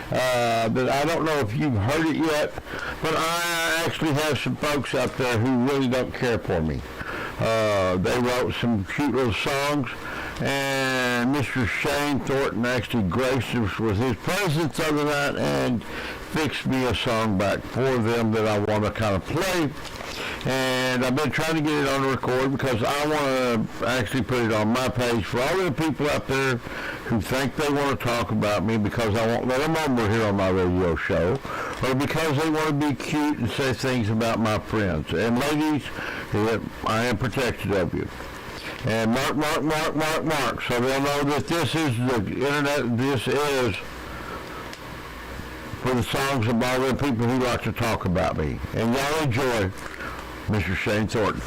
But I don't know if you've heard it yet, but I actually have some folks out there who really don't care for me. They wrote some cute little songs, and Mr. Shane Thornton actually graced us with his presence the other night and fix me a song back for them that I want to kind of play. And I've been trying to get it on record because I want to actually put it on my page for all the people out there who think they want to talk about me because I won't let them over here on my radio show, or because they want to be cute and say things about my friends. And ladies, I am protected of you. And mark, so they'll know that this is the internet, this is for the songs of all the people who like to talk about me. And y'all enjoy Mr. Shane Thornton.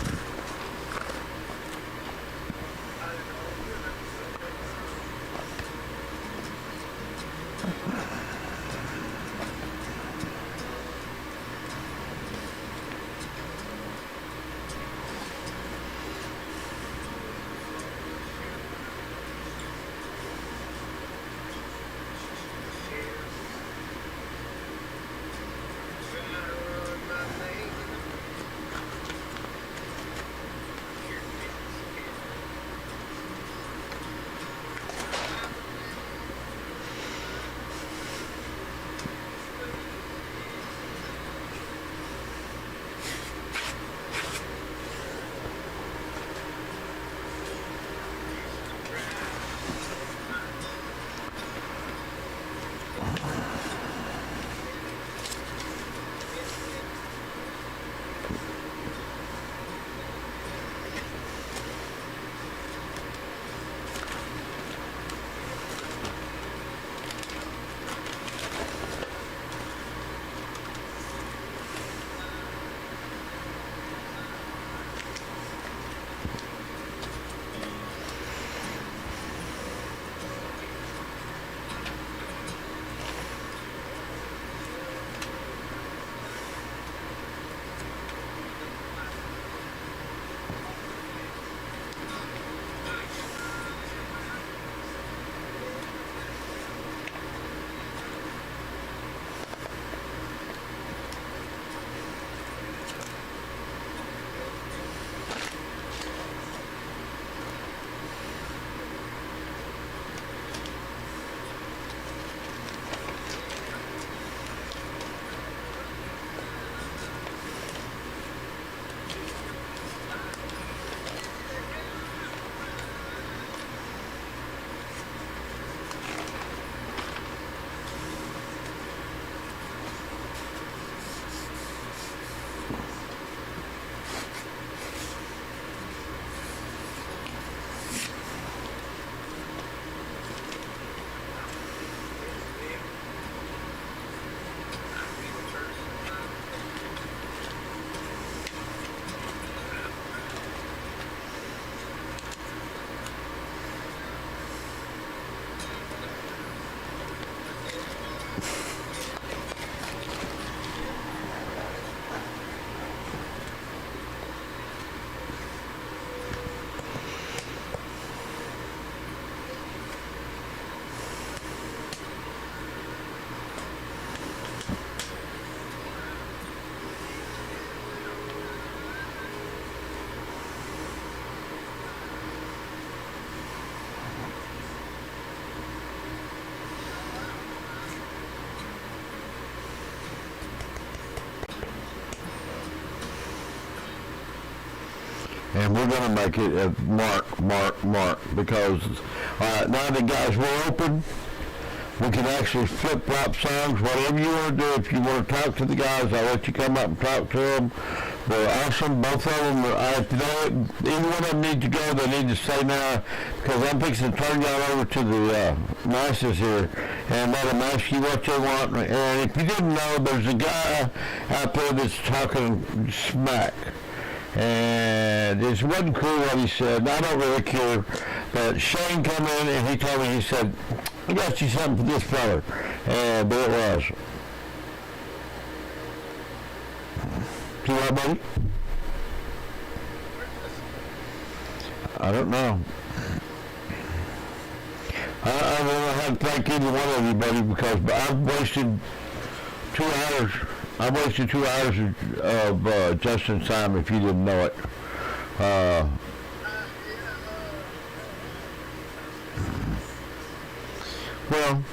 And we're going to make it a mark, because now the guys, we're open. We can actually flip-flop songs, whatever you want to do. If you want to talk to the guys, I'll let you come up and talk to them. They're awesome, both of them. If either one of them need to go, they need to stay now, because I'm fixing to turn y'all over to the masses here and let them ask you what they want. And if you didn't know, there's a guy out there that's talking smack. And it wasn't cool what he said. I don't really care. But Shane come in and he told me, he said, I got you something for this fella. And there it was. See what, buddy? I don't know. I don't know how to thank either one of you, buddy, because I've wasted 2 hours. I wasted 2 hours of Justin's time, if you didn't know it. Well,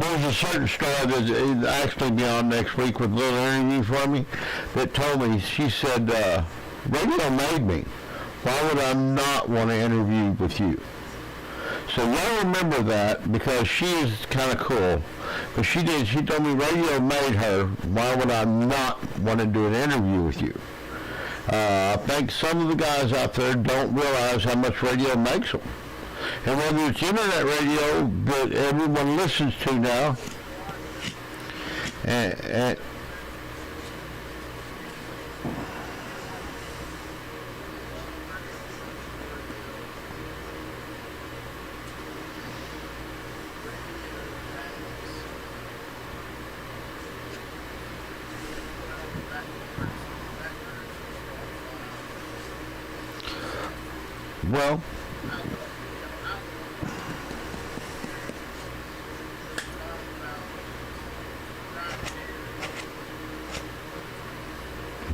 there's a certain star that actually be on next week with a little interview for me that told me, she said, radio made me. Why would I not want to interview with you? So y'all remember that, because she is kind of cool. But she told me radio made her. Why would I not want to do an interview with you? I think some of the guys out there don't realize how much radio makes them. And whether it's internet radio that everyone listens to now, and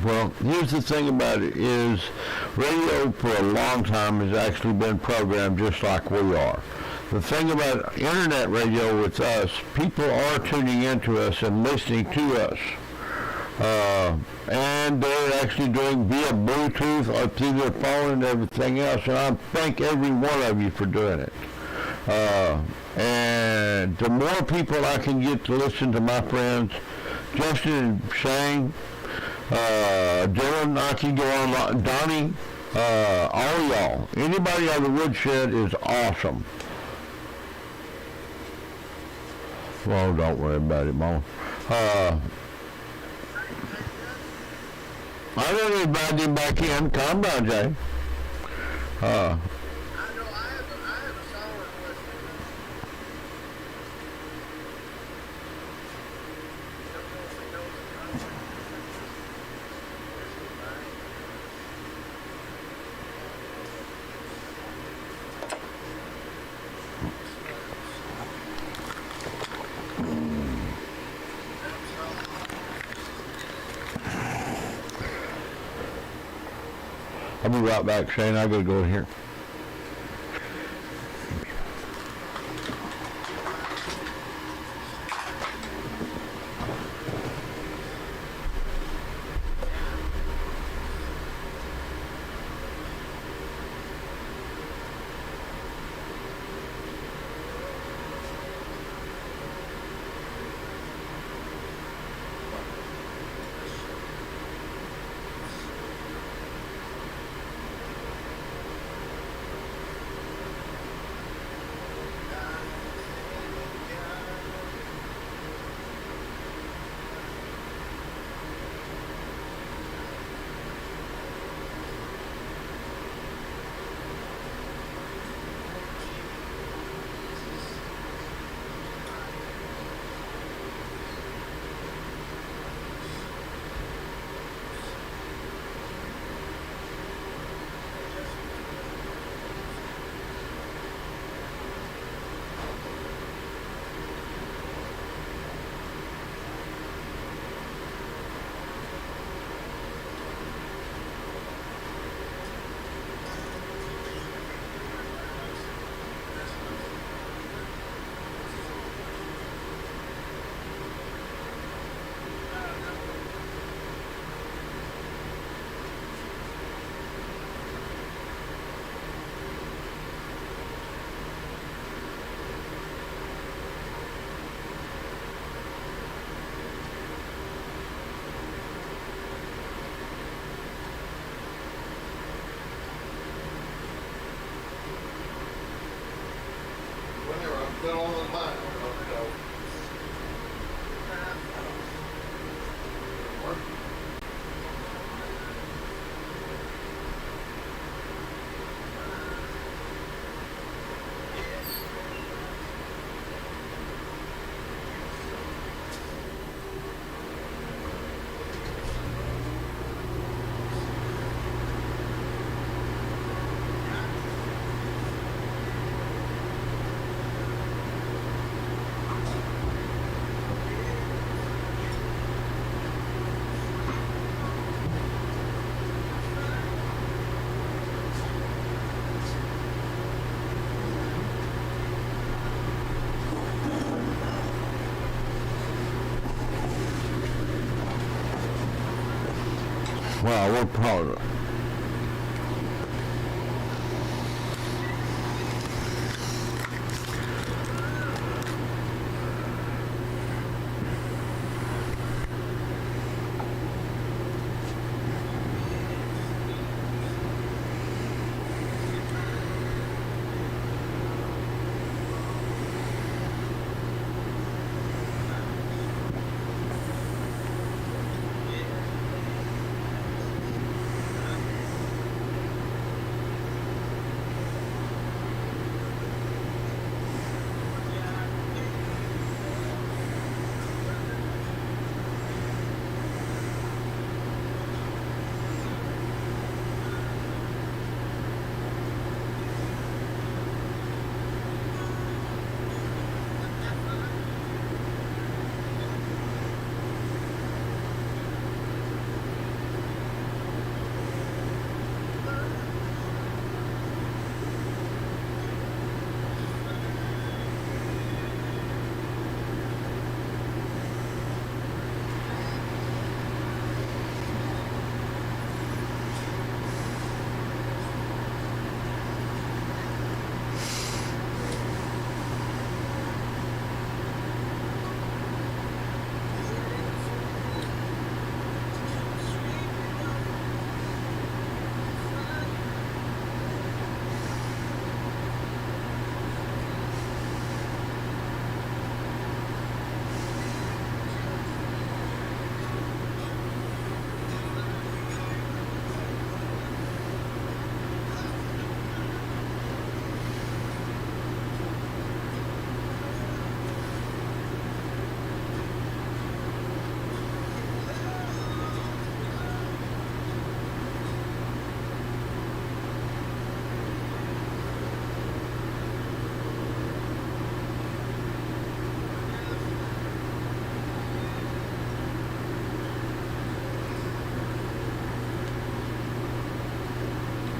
well, here's the thing about it is radio for a long time has actually been programmed just like we are. The thing about internet radio with us, people are tuning into us and listening to us. And they're actually doing via Bluetooth or through their phone and everything else. And I thank every one of you for doing it. And the more people I can get to listen to my friends, Justin and Shane, Dylan, I can go on, Donnie, all y'all. Anybody on the woodshed is awesome. Well, don't worry about it, Mom. I don't invite him back in. Calm down, Jay. I'll be right back, Shane. I gotta go in here. Still on the line. Well, we're probably...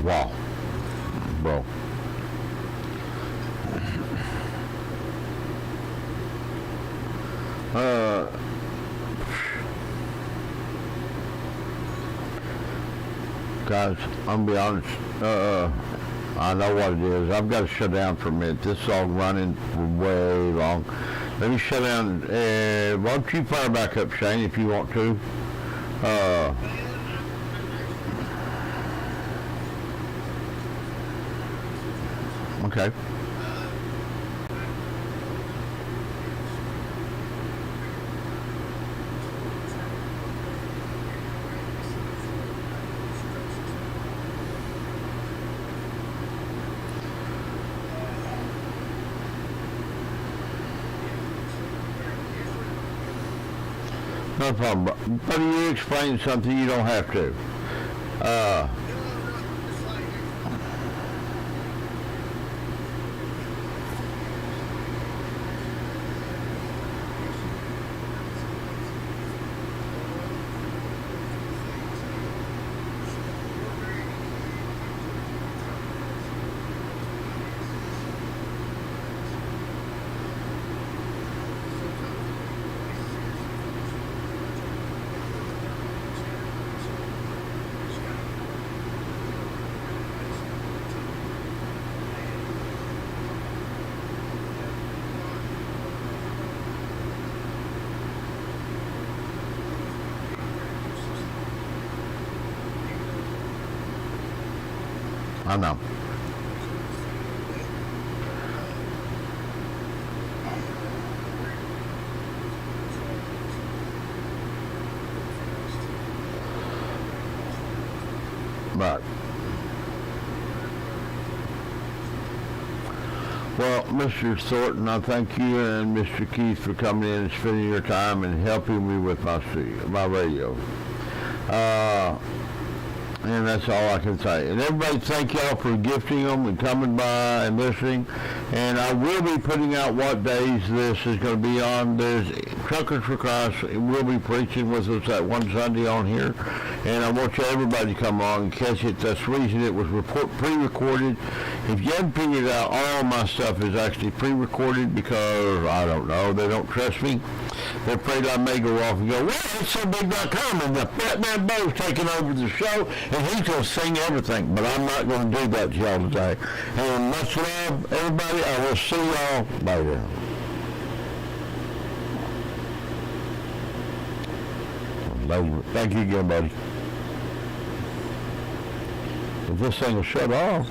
Wow, bro. Guys, I'm gonna be honest. I know what it is. I've got to shut down for a minute. This is all running for way long. Let me shut down. Why don't you fire back up, Shane, if you want to? Okay. No problem. But you explain something, you don't have to. I know. But, well, Mr. Thornton, I thank you and Mr. Keith for coming in and spending your time and helping me with my radio. And that's all I can say. And everybody, thank y'all for gifting them and coming by and listening. And I will be putting out what days this is going to be on. Truckers for Christ will be preaching with us that one Sunday on here, and I want you everybody to come along and catch it. That's the reason it was pre-recorded. If you haven't figured out, all my stuff is actually pre-recorded because, I don't know, they don't trust me. They're afraid I may go off and go, well, it's SoBig.com, and the Fatman Bo's taking over the show, and he's going to sing everything, but I'm not going to do that to y'all today. And much love, everybody. I will see y'all later. Thank you again, buddy. If this thing will shut off.